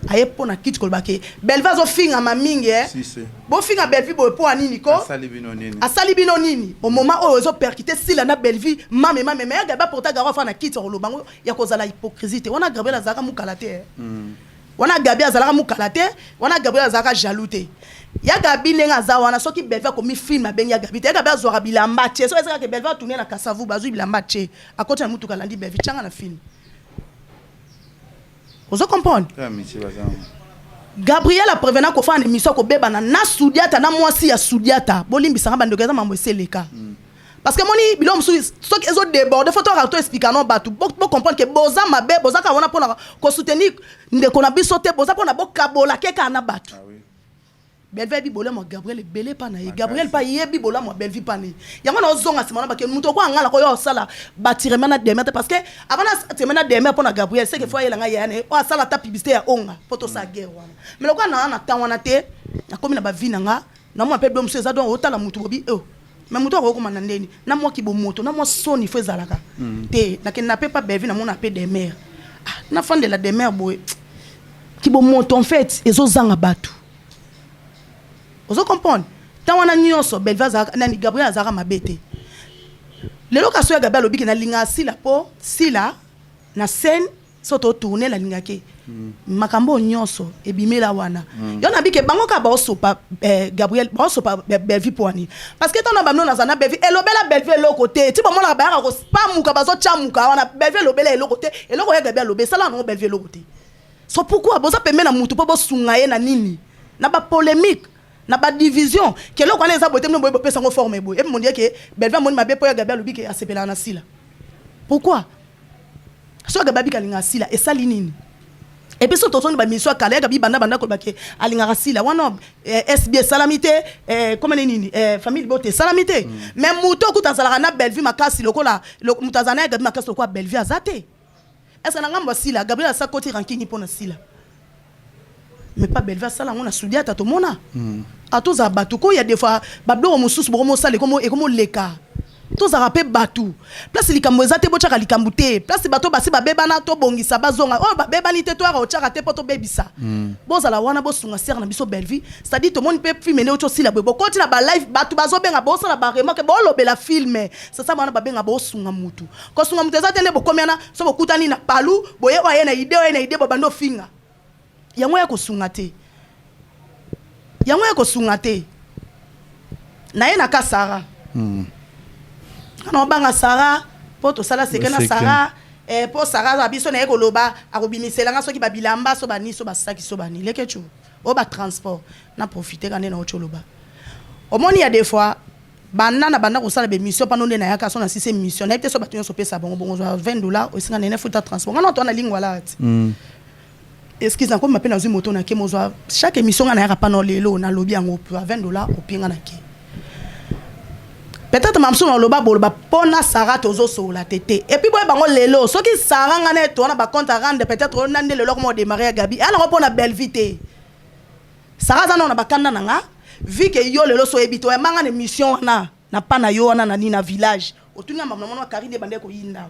aye pona kit kolbake Belleville zo finga mamingi si si bo finga Belleville bo po anini ko asali bino nini au moment où zo perkité sila na Belleville mame ya gaba porta garo fa na kit olobango ya kozala hypocrisie te wana Gabriel azaka mukalate wana Gabi azalaka mukalate wana Gabriel azaka jaloute ya Gabi nenga za wana soki Belleville ko mi film abengi ya Gabi te Gabi azwaka bilamba che so ezaka ke Belleville tourner na Kasavu bazui bilamba che akoti na mutuka landi Belleville changa na film. Vous comprenez? Gabriel a prévenu qu'on fait une émission ko beba na Soudiata na mwasi ya Soudiata bolimbi sanga bandokeza mambo eseleka parce que moni bilom so que ezo déborde photo rato expliquer non batu bo comprendre que boza mabe boza ka wana pona ko soutenir ndeko na biso te boza pona bo kabola keka na batu. Belleville bibola mo Gabriel belé pa na Gabriel pa ye bibola mo Belleville pa ni yango na ozonga simana ba ke muto ko angala ko yo sala batirema na demer parce que avant na temena demer pona Gabriel c'est que fois yela nga yana o sala ta publicité ya onga poto sa guerre wana mais lokwa na tawana te na komi na ba vina nga na mo pe bom so za don otala mutu bobi mais mutu ko komanda ndeni na mo ki bo moto na mo soni fo zalaka te na ke na pe pa Belleville na mo na pe demer na fande la demer boy ki bo moto en fait ezo zanga batu. Vous comprenez? Tant on a nyonso Belleville nani Gabriel azaka mabete. Lelo kaso ya Gabriel obiki na linga sila po sila na scène soto tourner la linga ke. Makambo nyonso ebimela wana. Yo na bike bango ka ba osopa Gabriel ba osopa Belleville poani. Parce que tona bamno na zana Belleville elobela Belleville lo côté. Ti bomona ba ka ko spamuka bazo chamuka wana Belleville lobela elo côté. Eloko ya Gabriel lobe sala no Belleville lo côté. So pourquoi boza pembe na mutu po bo sungaye na nini? Na ba polémique na ba division que lo kwana eza bote mno boye pesa ngo forme boye et mon dire que Belleville moni mabe po ya Gabriel lobi ke asepela na sila pourquoi so Gabriel kalinga sila et ça linini et puis so tozo ba mission kala Gabriel banda ko ba ke alinga sila wana SB salamité comme nini famille bote salamité même muto kutanzala na Belleville makasi lokola mutazana Gabriel makasi lokola Belleville azate est-ce que na ngamba sila Gabriel sa côté ranking pour na sila mais pas Belleville ça là on a Soudiata to mona a tous à batuko il y a des fois bablo mususu bomo sale comme et comme leka tous à rapper batu place likambo ezate bochaka likambute place bato basi babeba na to bongisa bazonga oh babeba ni te to ara ochaka te poto bebisa bozala wana bosunga serre na biso Belleville c'est-à-dire tout monde peut filmer autre aussi la bo koti na ba live batu bazobenga bosa na ba remarque bo lobela filmer c'est ça bana babenga bosunga mutu ko sunga mutu ezate ne bokomiana so bokutani na palu boye oye na idée bobando finga yango ya kosunga te na ye na ka Sara ana banga Sara poto sala sekena Sara po Sara abiso na ye koloba akobimisela nga soki babilamba so bani so basaki so bani lekechu o ba transport na profiter kana na ocholoba omoni ya des fois banda ko sala be mission pano na ya ka so na 6e mission na ite so batunyo so pesa bongo $20 o singa na futa transport ngana to na lingwa lati excuse encore m'appelle dans une moto na ke mozwa chaque émission na ya pa no lelo na lobby yango $20 au pinga na ke peut-être mamso na loba boloba pona Sara tozo so la tete et puis boy bango lelo soki Sara ngana to na ba compte à rendre peut-être on a lelo comment démarrer Gabi ala ko pona Belleville Sara za na ba kanda nga vu que yo lelo so ebito e manga na mission na pa na yo na ni na village otunya maman na karine bande ko yinda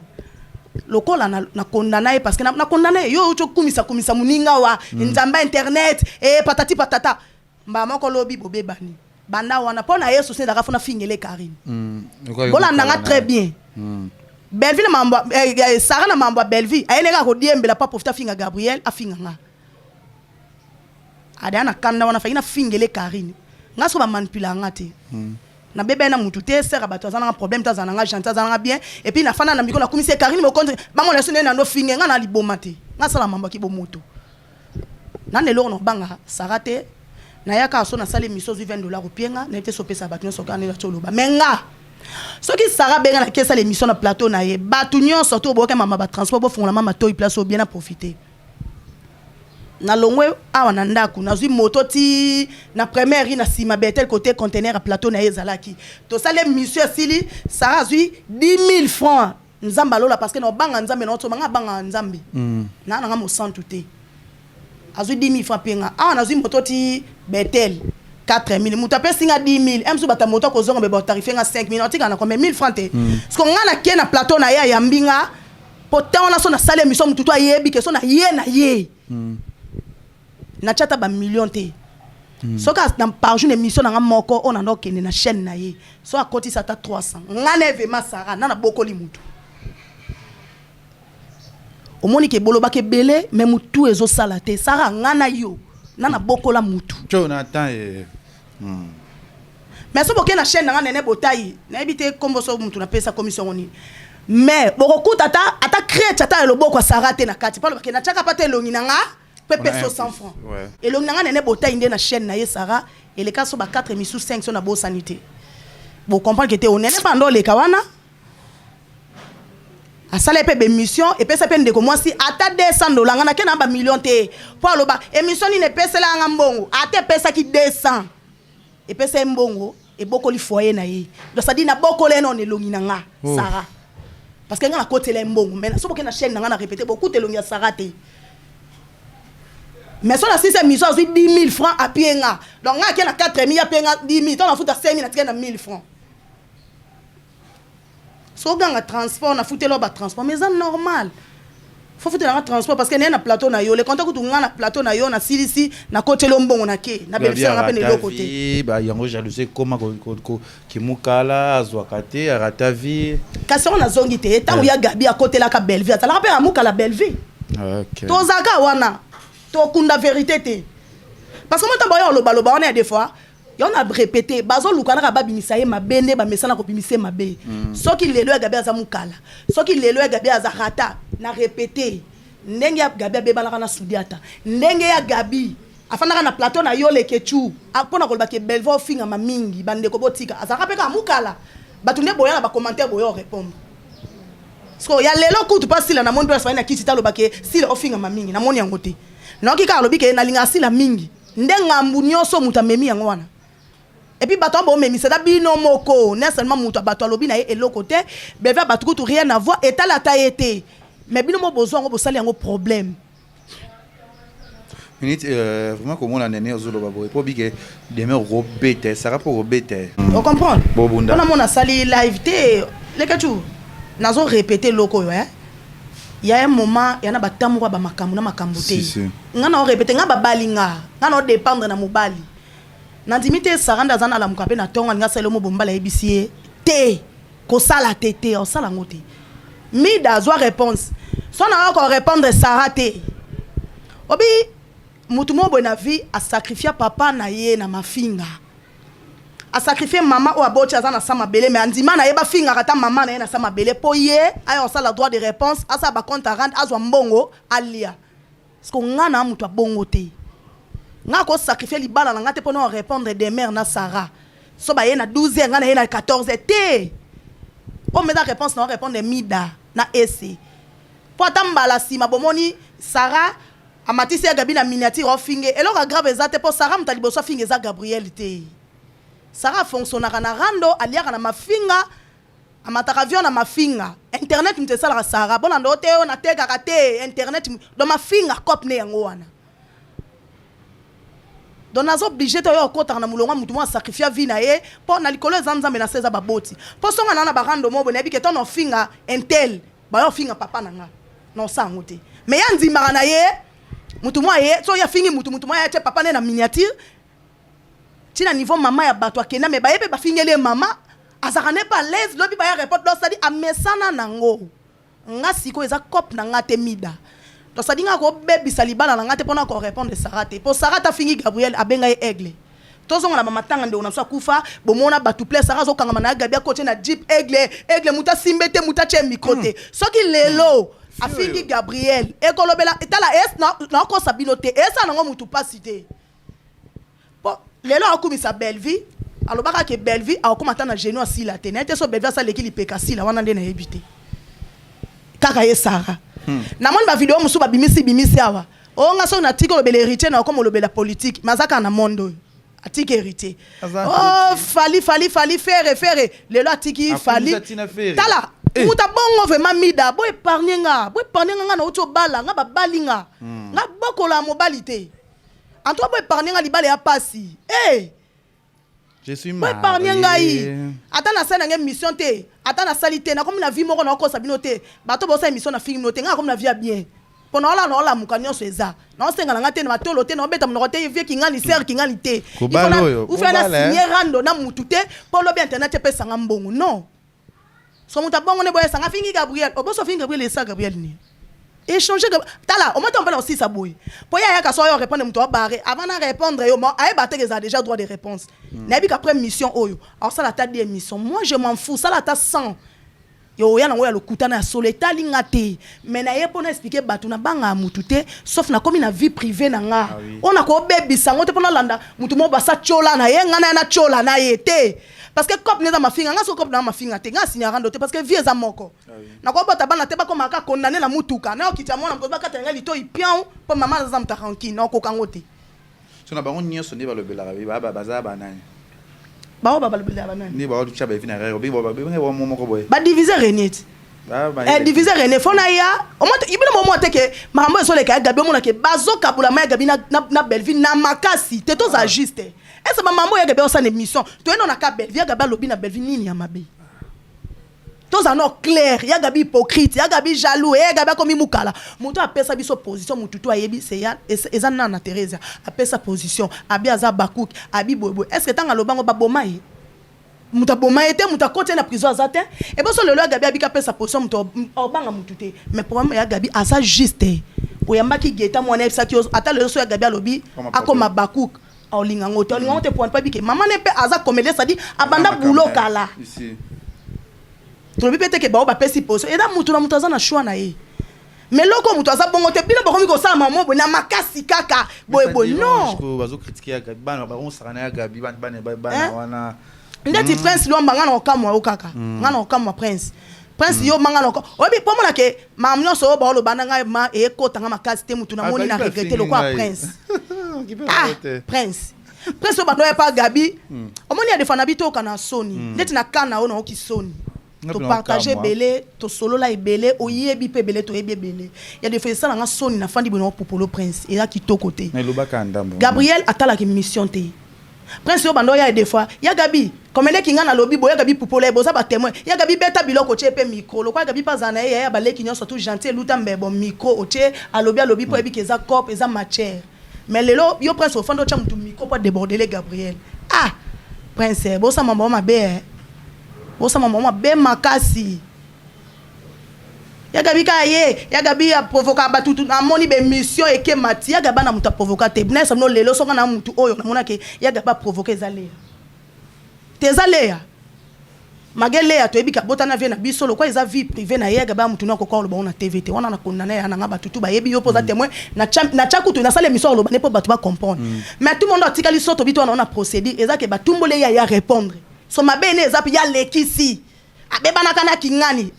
lokola na condamné parce que na condamné yo cho kumisa muninga wa nzamba internet et patati patata mbama ko lobi bobe bani banda wana pona yesu se daga fona fingele Karine bola ndanga très bien Belleville mambo Sara na mambo Belleville ayeneka ko diembela pa profita finga Gabriel afinga nga adana kanda wana fa ina fingele Karine ngaso ba manipula ngate na bébé na mutu te sera bato azana problème ta zananga janta zananga bien et puis na fana na miko na commissaire Karine mo contre bango na sone na no finge nga na liboma te nga sala mamba ki bo moto na lelo no banga Sara te na yaka so na sale mission $20 au pienga na ete so pesa bato so kana na choloba menga soki Sara benga na kesa l'émission na plateau na ye bato nyo surtout bo ka mama ba transport bo fongola mama toy place o bien à profiter na longwe awa na ndaku na zui moto ti na première na sima betel côté conteneur à plateau na ezalaki to sale monsieur sili ça zui 10 000 francs nzamba lola parce que no banga nzambe no to manga banga nzambe na nga mo santu te azui 10 000 francs penga awa na zui moto ti betel 4 000 muta pe singa 10 000 emsu bata moto ko zonga be ba tarifé nga 5 000 otika na combien 1000 francs te parce que nga na kie na plateau na ya mbinga potan on a son na sale mission mutu to ayebi ke so na ye na chata ba million te so ka na par jour émission na moko on a ndokene na chaîne na ye so akoti sata 300 ngane ve masara na bokoli mutu omoni ke boloba ke belé mais mutu ezo salate sara ngana yo na bokola mutu Jonathan mais so boke na chaîne na nene botai na ebité kombo so mutu na pesa commission oni mais boko tata ata créer tata le boko sarate na kati pa ke na chaka pate longi na nga pepe 100 francs et longi na nga nene botai inde na chaîne na ye sara et les cas so ba 4 émissions 5 so na bo sanité bo comprendre que te onene pando le kawana asala pe émission et pesa pe ndeko moi si ata $200 nga ke na ba million te po aloba émission ni ne pesa la nga mbongo ate pesa ki 200 et pesa mbongo et boko li foyer na ye donc ça dit na boko le non elongi na nga sara parce que nga na côté le mbongo mais so boke na chaîne na nga na répéter beaucoup te longi ya sara te mais so la 6 émission aussi 10 000 francs à pied nga donc nga ke na 4 000 ya pied nga 10 000 ton na futa 5 000 na tika na 1000 francs so ganga transport na futelo ba transport mais c'est normal faut futer na transport parce que na plateau na yo le contact tu nga na plateau na yo na silisi na côté lo mbongo na ke na belisa na pene lo côté ba yango jalousie koma ko kimukala azwakate arata vie kasi on a zongi te tango ya gabi à côté la ka Belleville ça la rappelle à mukala Belleville OK to zaka wana to kunda vérité te parce que moi tambo yo lo baloba on est des fois on a répété bazo lukana ka babimisa ye mabende ba mesana ko bimise mabe soki lelo ya gabi aza mukala soki lelo ya gabi aza rata na répété ndenge ya gabi abebala na sudiata ndenge ya gabi afana na plateau na yo le kechu apona ko ba ke Belleville finga mamingi bande ko botika azaka pe ka mukala batunde boya na ba commentaire boyo répondre so ya lelo kutu pas sila na mondo ya na kiti talo ba ke sila ofinga mamingi na moni yango te noki ka lobi ke na linga sila mingi ndenga mbu nyoso mutamemi yango wana et puis bato bo memi c'est bino moko ne seulement muto bato lobi na e lo côté beva bato tout rien à voir et la taille mais bino mo besoin ngo bosali yango problème minute vraiment comment on a néné ozolo babo et pour bige demain robete ça rapport robete on comprend bobunda on a mon sali live té les katou nazo répéter loko yo il y a un moment il y en a batamu ba makambu na makambu té ngana o répéter ngaba balinga ngana o dépendre na mobali nandimite saranda zana la mukape na tonga nga selo mo bomba la ebisie te ko sala tete o sala ngote mi da zo réponse so na ko répondre sarate obi mutu mo bona vie a sacrifier papa na ye na mafinga a sacrifier mama o aboti azana sama belé mais andima na ye ba finga kata mama na ye na sama belé po ye ay o sala droit de réponse asa ba compte rendre azwa mbongo alia parce que ngana mutu abongo te nga ko sacrifier libala na ngate pona répondre des mères na Sarah so ba ye na 12 nga na ye na 14 te o me da réponse na répondre mida na ese po tambala sima bomoni Sarah amatisi ya gabi na miniature o finge eloko grave ezate po Sarah mtalibo so finge za Gabriel te Sarah fonctionnera na rando aliaka na mafinga amataka avion na mafinga internet mtesala Sarah bona ndo te na teka kate internet do mafinga cop ne yango wana donc nazo obligé to yo kota na mulonga mutu mo sacrifier vie na ye po na likolo zanza me na seza baboti po songa na barando mo bonebi ke to no finga entel ba yo finga papa na nga no sango te mais ya ndimaka na ye mutu mo ye so ya fingi mutu mo ya che papa ne na miniature tina niveau mama ya bato akena me ba yebe ba fingele mama azaka ne pas l'aise lobi ba ya report do sadi amesana nango nga siko eza cop na nga te mida. Donc ça dit ko bébé salibala na ngate pona ko répondre Sarate. Pour Sarata fingi Gabriel abenga aigle. Tozo na mama tanga nde na kufa bomona batuple Sarah zo kanga na Gabia coach na Jeep aigle muta simbete muta che mikote. Soki lelo a fingi Gabriel e kolobela etala es na ko sabinote esa na ngo mutu pasité. Bon lelo akumisa Belleville alobaka ke Belleville akomata na genou asila te. Na te so Belleville sa leki lipeka sila wana nde na ebité. Kaka ye Sarah. Na moni ba vidéo musu ba bimisi awa. Oh nga so na tiko lobele héritier na comme lobela politique mazaka na mondo atiki héritier oh fali faire le lo atiki fali tala muta bongo vraiment mida boy épargner nga na oto bala nga ba balinga nga bokola mobalité en toi boy épargner nga libale ya pasi je suis marié boy épargner nga yi ata na sana nga mission te ata na salité na comme na vie moko na ko sabino te bato bosa émission na film noté nga comme na vie bien pendant la no la mukanyo seza na senga nga te na matolo te na beta mnoko te vie kinga ni ser kinga ni te ou fait na signer rando na mutu te pour lo bien internet pe sanga mbongo non so muta bongo ne boye sanga fingi Gabriel oboso fingi Gabriel esa Gabriel ni échanger tala au moment on va aussi ça boy pour ya ka so yo répondre muto barré avant na répondre yo moi ay batte que déjà droit de réponse na bi qu'après mission oyo alors ça la ta des mission moi je m'en fous ça la ta 100 yo ya na ngoya lokutana ya soleta lingate mais na yepo na expliquer batu na banga mutu te sauf na comme na vie privée na nga on a ko bebisa ngote pona landa mutu mo basa chola na ye nga na chola na ye te parce que cop neza mafinga nga so cop na mafinga te nga sinya rando te parce que vie za moko na ko bota bana te ba ko maka condamner na mutuka na okiti amona ko ba katenga lito ipian po mama za mta ranki na ko kangote so na bango nyoso ne ba lobela ba baza banani ba ba lobela banani ni ba tu chaba vina rero bi ba moko boy ba diviser renit diviser rené fona ya o mo ibino mo te ke mahambo so le ka gabi mo na ke bazo kabula ma gabi na Belleville na makasi te to za juste esa mahambo ya gabi o sa émission to eno na ka Belleville gabi lobi na Belleville nini ya mabe to za no clair ya gabi hypocrite ya gabi jaloux gabi komi mukala muto apesa biso position mututu ayebi se ya eza na Teresa apesa position abi aza bakuk abi bobo est-ce que tanga lobango ba boma ye muta boma ete muta kote na prison azate et bon so le Gabi abika pesa position muta obanga mutute mais problème ya Gabi asa juste oyambaki geta mwana epsa ki ata le so ya Gabi alobi akoma bakuk olinga ngote point pas bike maman ne pe aza comédien ça dit abanda boulot kala ici to bipete ke ba pesi position et da mutu na mutu aza na choix na ye mais loko mutu aza bongo te bino bokomi ko sa mamo na makasi kaka boy non ko bazo critiquer ya Gabi bana ba on sarana ya Gabi bana wana ndeti prince lo mbanga na okamwa okaka ngana okamwa prince yo manga na obi po mona ke mamnyo so ba lo bana ngai ma e ko tanga makasi te mutu na moni na regretter lo kwa prince prince lo bando ya pa Gabi omoni ya defana bito kana soni ndeti na kana ona oki soni to partager belé to solo la ebele oyebi pe belé to yebi belé ya des fois ça na soni na fandi bono popolo prince et là qui to côté Gabriel atala ki mission te prince yo bando ya des fois ya Gabi comme les kinga na lobby boya Gabi popolo boza ba témoin ya Gabi beta biloko chepe micro lo kwa Gabi pazana ya ba leki nyonso tout gentil luta mbebo micro oche alobi po ebi keza cop eza matière mais lelo yo prince au fond do cha mutu micro pour déborder les Gabriel prince bosa mama mabe be makasi ya Gabi ka ye ya Gabi a provoquer batutu na moni be mission eke mati ya Gabi na muta provoquer te bna samno lelo so na mutu oyo na mona ke ya Gabi provoquer zalea magele to ebika botana vie na biso lo kwa eza vie privée na ye Gabi mutu na ko ko lo ba na TVT wana na kondana ya na batutu ba yebi yo poza témoin na chakutu na sala émission lo ba ne po batu ba comprendre mais tout le monde atikali soto bito na procédure eza ke batumbole ya répondre so mabene ezapi ya lekisi abeba kana kingani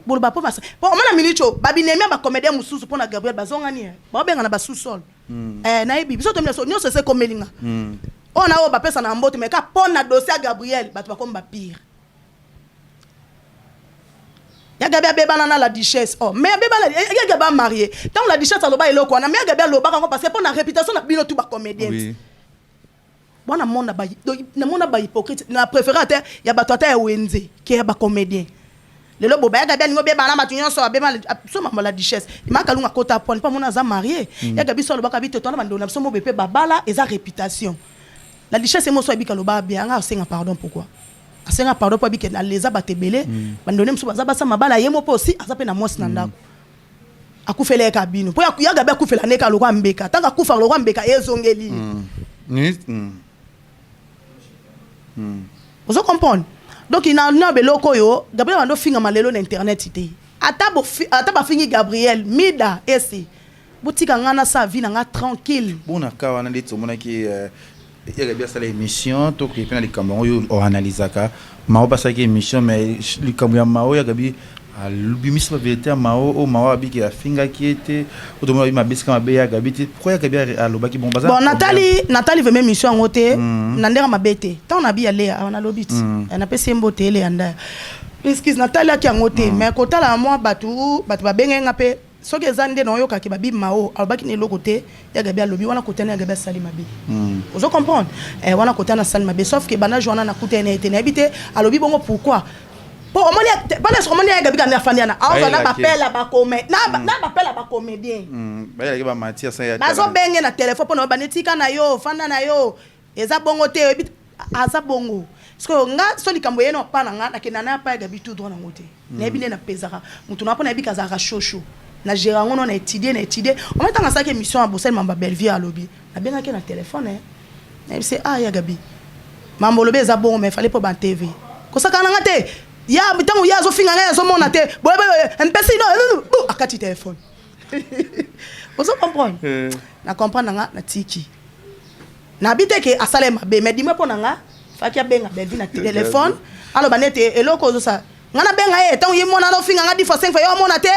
bolo ba po masa po mona minicho babinemi ba comédien mususu pona Gabriel bazongani ba benga na ba sous-sol na ibi biso to mino so se komelinga ona o ba pesa na mbote mais ka pona dossier Gabriel ba to ba komba pire ya Gabi abeba na la duchesse mais abeba la ya Gabi marié tant la duchesse aloba eloko na mais Gabi aloba ko parce que pona réputation na bino tout ba comédien bona mona ba hypocrite na préféré ate ya bato ata ya wenze ki ya ba comédien lelo boba ya Gabi ngo be bana matu nyonso abema so mama la duchesse imakalunga kota pon pas mona za marié ya Gabi so lo baka bito tona bando na so mo bepe babala eza réputation la duchesse mo so bika lo ba bien nga senga pardon pourquoi asenga pardon pour bika na leza batebele bando ne mso baza basa mabala yemo po si azape na mos na ndako akufele ka bino po ya Gabi akufela neka lo kwa mbeka tanga kufa lo kwa mbeka ezongeli vous comprenez donc il na beloko yo Gabriel bando finga malelo na internet ite ata ba fingi Gabriel mida esi butika ngana sa vie nga tranquille bona ka wana ndito mona ki ya Gabi sala émission to ki pena likambo yo o analysaka mao basaki émission mais likambo ya mao ya Gabi alubimis la vérité mao mao abiki afinga qui était autrement il m'a baissé comme abeya gabiti pourquoi gabi alobaki bon bazar bon Nathalie veut même mission en côté nandera mabete tant on a bien aller on a lobit on a pesi mbote ele anda excuse Nathalie qui en côté mais kota la moi batu ba benga pe soki ezande na yoka ki babi mao alobaki ne lokote ya gabi alobi wana côté na gabi sali mabe vous comprendre wana côté na sali mabe sauf que bana joana na côté na été na habité alobi bongo pourquoi pour au moins pas les romani ya gabi kana fandiana aza na bapela ba comédien na bapela ba comédien ba ya ba Mathias ya bazo benge na téléphone pour na banetika na yo fanda na yo eza bongo te aza bongo parce que nga so likambo yeno pa na nga na kenana pa gabi tout droit na ngote na ebine na pesaka mutu na pona ebika za shosho na gérango non na étudier on met dans ça que émission à Bruxelles mamba Bellevue à lobby na benga ke na téléphone na c'est ya gabi mambo lobe za bongo mais fallait pas ban TV ko saka na ngate ya bitango ya zo finga ya zo mona te boy mpesi no akati téléphone vous comprenez na comprendre na tiki na bite ke asale mabe mais dis-moi pona nga fakia benga Bellevue na téléphone alo banete eloko zo sa ngana benga tango yemona no finga nga 10 fois 5 fois yo mona te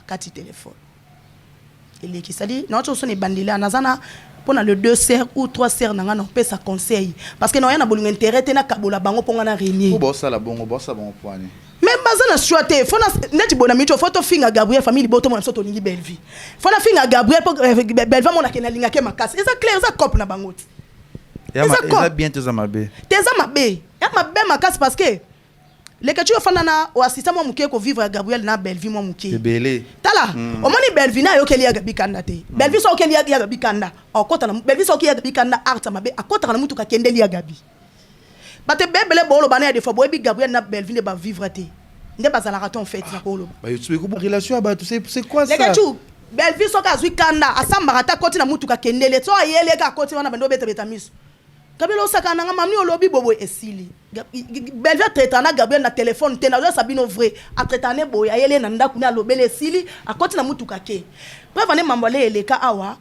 kati téléphone et qui ça dit notre son est bandila nazana pour le 2 serres ou 3 serres nanga non peut ça conseil parce que non yana bolunga intérêt na kabola bango ponga na réunier ko bossa la bongo bossa bon point même bazana choité faut na net bona mito photo finga Gabriel famille boto mona soto ningi Bellevue faut na finga Gabriel pour Bellevue mona kena linga ke makasi eza clair eza cop na bango eza bien teza mabe ya mabe makasi parce que les que tu as fait na au assistant moi muké ko vivre à Gabriel na Bellevue moi muké belé tala o moni Bellevue na yo keli ya Gabi Kanda te Bellevue so keli ya Gabi Kanda o kota na Bellevue so keli ya Gabi Kanda arta mabe akota na mutu ka kendeli ya Gabi bate bebele bolo bana ya des fois boy bi Gabriel na Bellevue ne ba vivre te nde bazala raton fait na kolo ba youtube ko relation ba c'est quoi ça les que tu Bellevue so ka zui Kanda asamba rata koti na mutu ka kendele so ayele ka koti wana bando beta miso Gabriel osaka nanga mamni olobi bobo esili Bellevue traitana Gabriel na téléphone te na zo sabino vrai a traitane boya yele na ndaku na lobele esili akoti na mutuka ke bref ane mambole eleka awa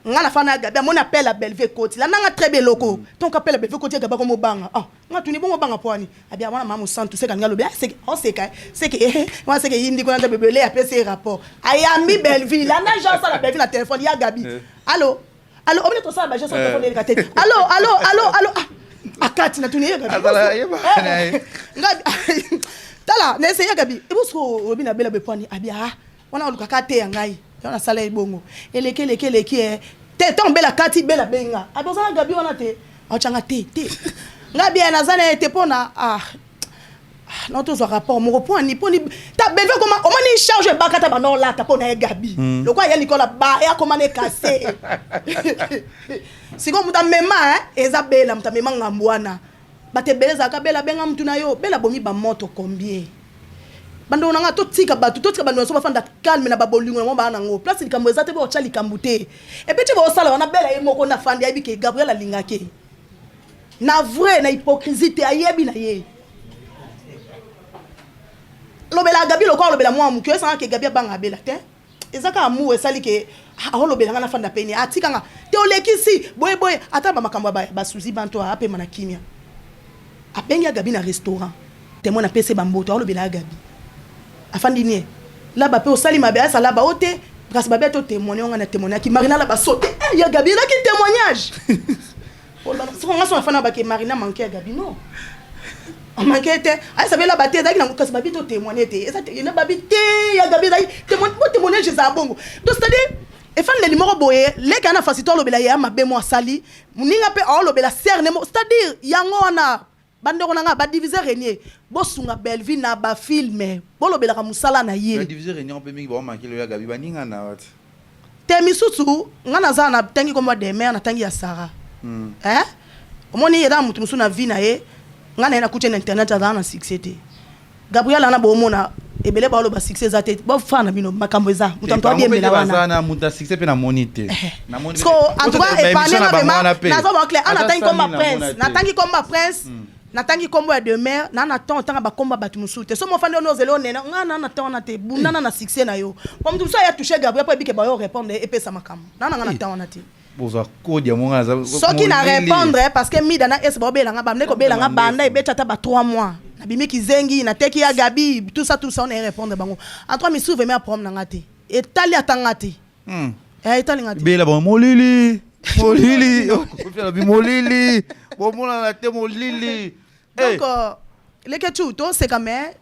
ngana fana Gabriel mon appelle à Bellevue koti la nanga très beloko ton appelle Bellevue koti Gabriel comme banga nga tuni bongo banga poani abia wana mamu santu se kanga lobi c'est que moi c'est que yindi ko na bebele apesi rapport ayami Bellevue la na genre ça la Bellevue na téléphone ya Gabi allô on est tout ça bah je sur téléphone de kate allô akati na tuni Gabi tala na essayer Gabi ebusko obi na bela beponi abia wana oluka kate ya ngai na sala ebongo eleke te tombe la kati bela benga aboza Gabi wana te ochanga te Gabi na zana te pona non tous rapport mon point ni poni ta Bellevue comment on m'a charge bakata bandon là ta pona Gabi le quoi ya Nicolas ba ya comment ne casser si comme ta mema Isabella mta mema ngambwana bate beleza ka bela benga mtu na yo bela bomi ba moto combien bando nanga to tika bando so ba fanda calme na babolingo mo ba na ngo place likambo ezate bo cha likambo te et puis ba osala wana bela moko na fandi abi ke Gabriel alingake na vrai na hypocrisie te ayebi na ye lobela Gabi lo ko lobela moi muke ça ke Gabi banga bela te ezaka amu esali ke lobela ngana fanda peni atika nga te olekisi boy ata ba makambo ba suzi banto ape mana kimia apengi Gabi na restaurant te mona pese bamboto lobela Gabi afandi nie là ba pe osali mabe asa là ba ote grâce ba beto témoigner on a témoigner ki Marina là ba sauter ya Gabi là qui témoignage so nga so afana ba ke Marina manquer Gabi non on manquait ay ça veut la battre daki na ko ba bito témoigner te ça il na ba bité ya Gabi dai témoigner je za bongo donc c'est-à-dire et fan le numéro boye les kana facito lobela ya mabe mo sali muninga pe lobela cerne c'est-à-dire yango wana bandeko nanga ba diviser renier bosunga Bellevue na ba filme bolobela ka musala na ye ba diviser renier on peut mingi ba manquer le ya Gabi ba ninga na wat te misusu ngana za na tangi comme de mère na tangi ya Sarah omoni yeda mutu musu na vie na ye ngana na kuche na internet za na succès te Gabriel ana bo mona ebele ba lo ba succès za te bo fana bino makambo za mutu to bien mela wana na mutu succès pe na monite na monite so en tout cas épargner na zo ba clair ana tangi comme prince natangi kombo ya de mère na temps tanga ba komba batu musute so mo fande ono zelo nena ngana na temps na te bunana na succès na yo comme tout ça ya toucher Gabriel pa bike ba yo répondre et pe sa makam na temps na te boza kodi ya monga za so qui na répondre parce que mi dana es bobela nga bamne ko bela nga banda e beta ta ba 3 mois Abimi Kizengi, na teki ya Gabi, tout ça, on est répondre. En toi, mais souvent, mais à prendre ngate. Et tali atangate. Et tali ngate. Bela bon, molili. Molili. Molili. Bon, mon la te molili. Donc, les kechuto, c'est quand même.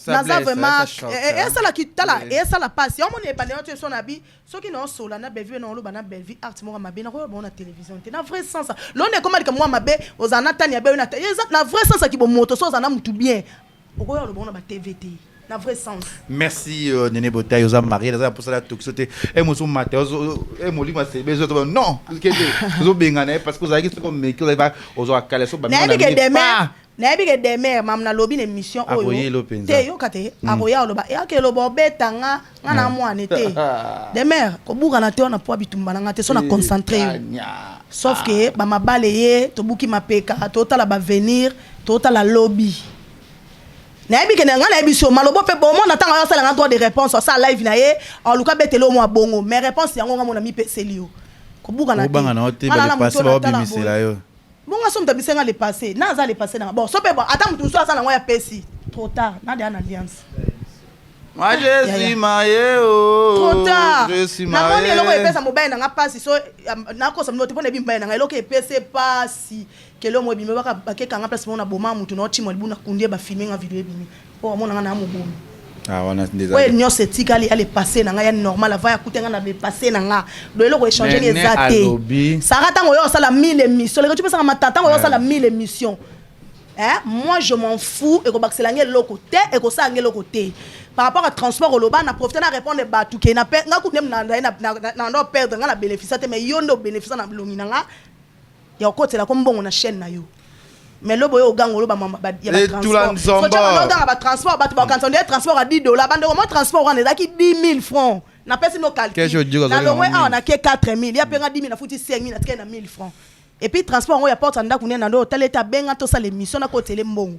Naza vraiment. Et ça la qui tala. Et ça la passe. Si on est pas dans son habit, ceux qui n'ont sola na belle vie, non, na belle vie, art, moi, ma bien, on a télévision. Na vrai sens. L'on est comme que moi, ma belle, aux anatania, na vrai sens qui bon moto, ça, on a tout bien. Au revoir, le bon, on a TVT. Na vrai sens. Merci Néné Botaï, aux mariés, les pour ça la toxité. Et moi, son matin, et mon lit, c'est besoin de non. Vous avez parce que vous avez comme mais que vous avez aux acalés sur Nabi ke demer mam na lobi émission oyo te yo kate akoya loba ya ke lobo betanga ngana mwane te demer ko buka na te on a po bitumba na ngate so na concentré sauf que ba mabale ye to buki mapeka to tala ba venir to tala lobby nabi ke ngana émission malobo pe bon na tanga yo sala nga droit de réponse ça live na ye en luka betelo mo bongo mais réponse yango nga mona mi pe selio ko buka na te banga na te ba passer ba bimisela yo. Bon, on a besoin de passer. Non, ça les passer. Bon, ça peut bon. Attends, tout ça, ça n'a pas passé. Trop tard. On a des alliances. Moi, je suis marié. Trop tard. Je suis marié. Non, mais ça mobile n'a pas si so. Na ko ça me note pas ne bimba na ngelo ke PC pas si que le mo bimba ba ke kanga place mo na boma mutu no chimo libuna kundie ba filmer nga video bimi. Oh, mo na mo bomi. Ah, on a des ouais nyo setika ali passer na nga ya normal va ya kutenga na be passer na nga do eloko échanger les athées ça ratango yo ça la 1000 émissions les tu peux ça matata yo ça la 1000 émissions hein moi je m'en fous et ko bakselange loko te et ko sange loko te par rapport à transport au loba na profiter na répondre ba tout ke na pe nga ku nem na ndo perdre nga na bénéfice te mais yo ndo bénéfice na bilongi na nga ya ko tela ko mbongo na chaîne na yo. Mais le boy au gang au mama il y a transport. Faut pas transport, quand on dit transport à $10, bande comment transport on est là qui 10 000 francs. N'a pas si nos calculs. Dans le moins on a que 4 000, il y a payé 10 000, on a foutu 5 000, on a 1 000 francs. Et puis transport on y a porte anda kuné dans hôtel état benga to ça l'émission na côté les mbongo.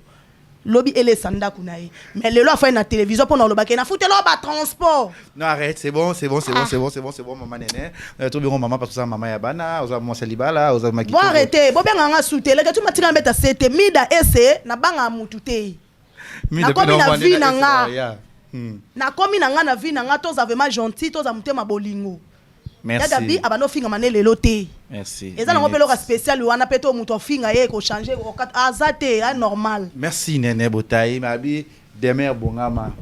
Lobby et les sanda kunaï. Mais le lo fait na télévision pour le baké na foutu lo ba transport. Non arrête, c'est bon maman néné. Tout bien maman parce que ça maman ya bana, oza moi célibat là, oza maki. Bon arrêtez, bo benga nga souté, le tu matira mbeta c'était mida ese na banga mututé. Na komi na vie na nga. Na komi na nga na vie na nga to za vraiment gentil, to za mutema bolingo. Merci. Gabi abano finga manele loté. Merci. Et ça na ngopelo ka spécial wana peto muto finga ye ko changer ko azate normal. Merci Néné Botaï, mabi demer bongama.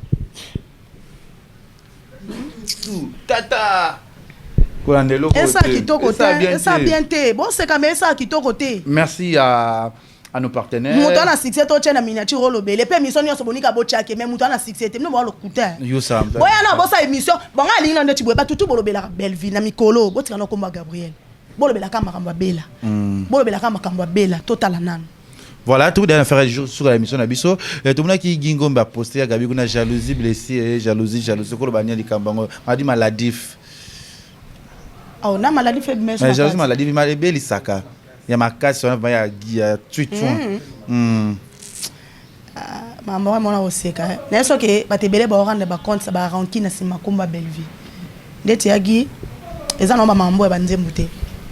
Tata. Kolandelo côté. Et ça bien té. Bon c'est quand même ça qui to côté. Merci à nos partenaires. Muto na succès to tchena miniature rolobe. Les pe mission nyonso bonika bochake mais muto na succès te no bo lo kuta. Yousa. Boya na bo sa émission. Bon nga linga ndeti boya tout bolobela belle vie na mikolo. Botika no komba Gabriel. Bolobela ka makamba bela. Bolobela ka makamba bela total nan. Voilà, tout dernier faire sur l'émission Nabiso. Tout le monde qui gingomba posté à Gabi kuna jalousie blessée, jalousie ko lo banya likambango. Madi maladif. Ah on a maladie fait mais jalousie maladif malebeli saka. Il y a ma casse on va ya tweet fond. Maman mona oseka. Na so ke batebele ba rendre ba compte ba ranki na sima komba belle vie. Ndeti yagi eza no mambo e banzembu te.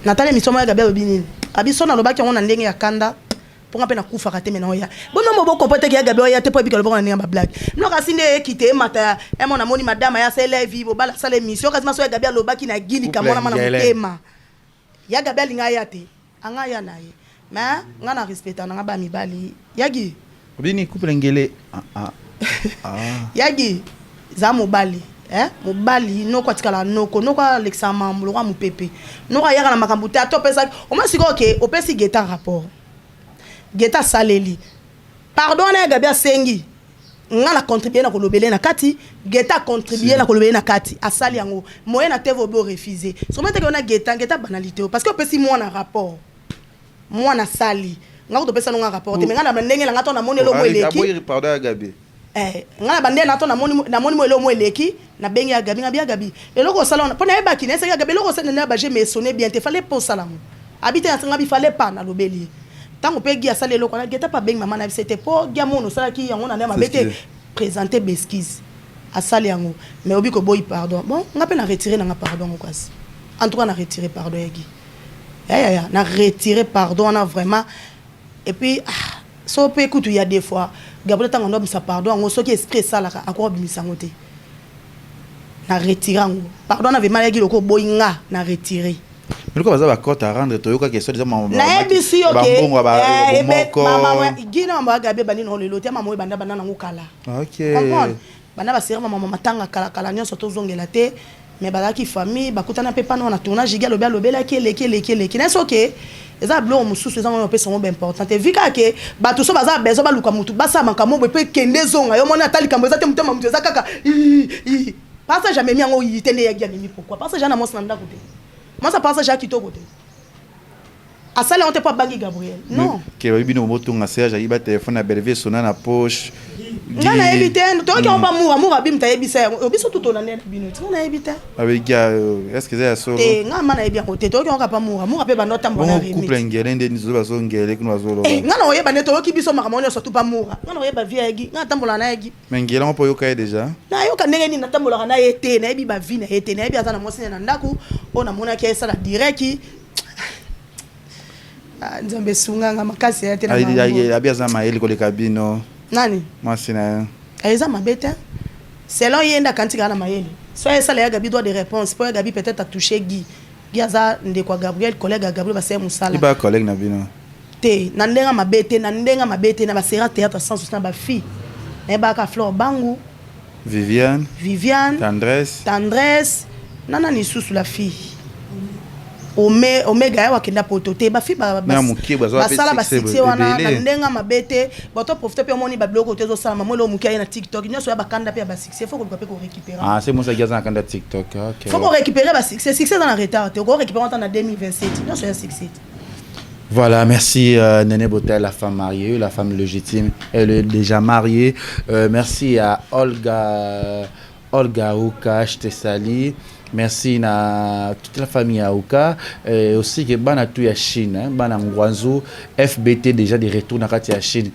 Natale misomo ya Gabriel Binini. Abiso na lobaki on na ndenge ya kanda. Ponga pe na kufa kate mena oya. Bono mo comporter ki ya Gabriel ya te po bikalo bonga na blague. No ka sinde kite mata e mona moni madame ya sele vivo bala sale mission kasi maso ya Gabriel lobaki na gili kamona mana mutema. Ya Gabriel nga ya te. Anga ya na ye. Mais nga na respecta na ba mibali. Yagi. Obini couple ngele. Yagi za mobali. Mobali no kwa tikala noko no kwa l'examen mlo kwa mupepe. No kwa yaka na makambo te to pesa. O ma siko ke o pesi geta rapport. Geta saleli. Pardon na Gabriel Sengi. Nga na contribuer na kolobele na kati, Geta contribuer na kolobele na kati. Asali yango. Moyen na tevo bo refuser. So mete ke na Geta banalité parce que o pesi moi na rapport. Moi na sali. Nga ko pesa no nga rapport. Me nga na ndenge nga to na monelo mo eleki. Pardon ya Gabi. Nga bande na to na moni mo elo mo eleki na bengi ya Gabi ngabia Gabi. Eloko salon pona eba ki na se ya Gabi eloko se na ba je me sonner bien te fallait pour salamu. Habiter na ngabi fallait pas na lobeli. Tant pe gi asale eloko na Geta pa bengi mama na c'était pour gia mono sala ki yango na ndema bete présenter besquise asale yango mais obi ko boy pardon. Bon nga pe na retirer na pardon ko kwasi. En tout cas na retirer pardon yagi. Na retirer pardon na vraiment et puis so pe écoute il y a des fois Gabriel tanga ndo bisa pardon ngo soki esprit ça la akwa bimisa ngote na retirer ngo pardon na vema yaki loko boyinga na retirer mais ko baza ba cote à rendre to yoka question des maman na ebisi OK bambongo ba moko mama gina mama gabe bani no lelo te mama banda bana ngo kala OK comprendre bana ba sera mama matanga kala kala nyonso to zongela te mais balaki famille bakutana pe pana na tournage giga lobela leki na OK eza blo mususu eza ngo pesa mo ba important te vika ke ba to so baza bezo ba luka mutu basa mankamo pe kende zonga yo mona atali kambo eza te mutema mutu eza kaka pasa jamais mi ngo yitende ya gya nini pourquoi parce que jana mo snanda côté moi ça passe Jacques Kito côté à ça là on te pas bangi Gabriel non ke ba bino mo tunga serge iba téléphone na belvé sona na poche ngana ebite to ki on ba mura bimta ebisa obiso tout on ane bino tu na ebite avec gars est-ce que c'est ça te ngama na ebia côté to ki on ka pas mura pe ba nota mbona remi couple ngele ndi nizo bazo ngele kuno bazo lo ngana oyeba ne to ki biso makamoni surtout pas mura ngana oyeba via egi ngana tambola na egi mais ngele on po yoka déjà na yoka ndenge ni natambola na ete na ebi ba vi na ete na ebi azana mosine na ndaku ona mona ki esa la direct nzambe sunganga makasi ya tena abia za maeli ko le kabino nani masina aiza mabete selon yenda kantika na mayeli so esa la Gabi doit des réponses pour Gabi peut-être a touché Guy za ndeko Gabriel collègue Gabriel ba ser musala iba collègue na bino te na ndenga mabete na ba sera théâtre sans souci na ba fille na ba ka Fleur Bangu Viviane Tendresse nana ni sous la fille omega ya wakenda potote ba fi ba sala ba sixé wana na ndenga mabete bato profiter pe moni ba bloko tezo sala mamo lo mukia na TikTok nyoso ya bakanda pe ba sixé faut ko récupérer c'est moi ça gaza kanda TikTok OK faut ko récupérer ba sixé dans la retard te ko récupérer en 2027 nyoso ya sixé. Voilà, merci Néné Botel, la femme mariée, la femme légitime, elle est déjà mariée. Merci à Olga Ouka, je te salue. Merci à toute la famille Aouka et aussi que bana tout ya Chine, bana Ngwanzu, FBT déjà de retour na kati ya Chine.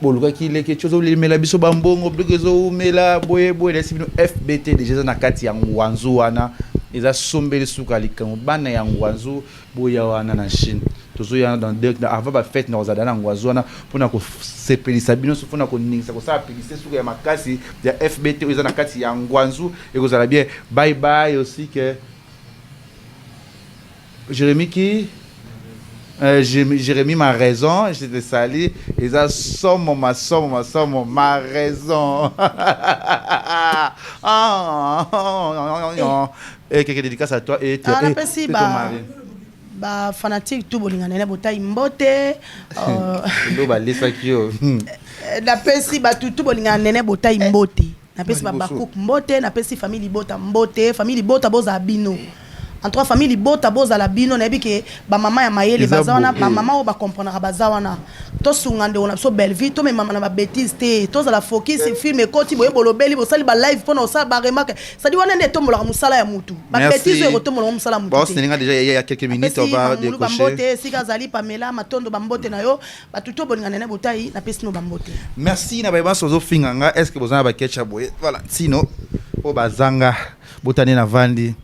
Boluka ki le quelque chose le mela biso bambongo blekezo mela boye les FBT déjà na kati ya Ngwanzu wana eza sombeli suka likambo bana ya Ngwanzu boya wana na Chine. Toujours yana dans deux avant ba fête na ozada na Ngwanzu wana pona ko sepelisa bino so pona ko ningisa ko sa pelisa suka ya makasi ya FBT eza na kati ya Ngwanzu et ko zala bien bye bye aussi que Jérémy qui Jérémy ma raison je te salue et ça somme ma raison et quelques dédicaces à toi et ton mari ba fanatique tout bolinga nene botai mbote ndo ba lesa kio na pesi ba tout bolinga nene botai mbote na pesi ba bakuk mbote na pesi famille bota mbote famille bota boza bino en trois famille bota boza la bino na bike ba mama ya mayele bazawana ba mama o ba comprendre bazawana to sungande on a so belle vie to me mama na ba bêtise te to za la focus film e koti boye bolobeli bo sali ba live pona osala ba remarque ça dit wana nde tombola musala ya mutu ba bêtise e tombola musala mutu boss ninga déjà il y a quelques minutes on va décocher mbote sika zali Pamela matondo ba mbote na yo ba tuto bolinga nene botai na pesi no ba mbote merci na ba sozo finganga est-ce que bozana ba ketchup boye voilà sino o bazanga botane na vandi.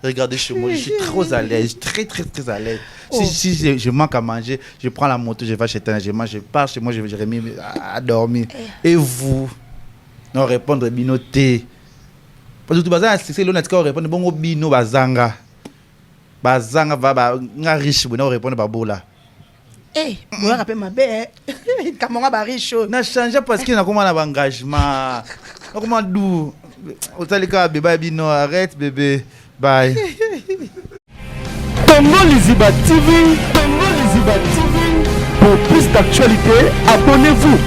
Regardez chez moi, je suis trop à l'aise, très à l'aise. Si je manque à manger, je prends la moto, je vais chez Tana, je mange, je pars chez moi, je vais à dormir. Et vous, non répondre binoté. Parce que tout bazar, c'est l'on a dit qu'on répond bon bino bazanga. Bazanga va riche, vous non répondre babola. Eh, moi rappelle ma belle. Comment va riche? Na changer parce qu'il y a comment un engagement. Comment d'où Otalika bébé bino arrête bébé bye. Congo Liziba TV pour plus d'actualités, abonnez-vous.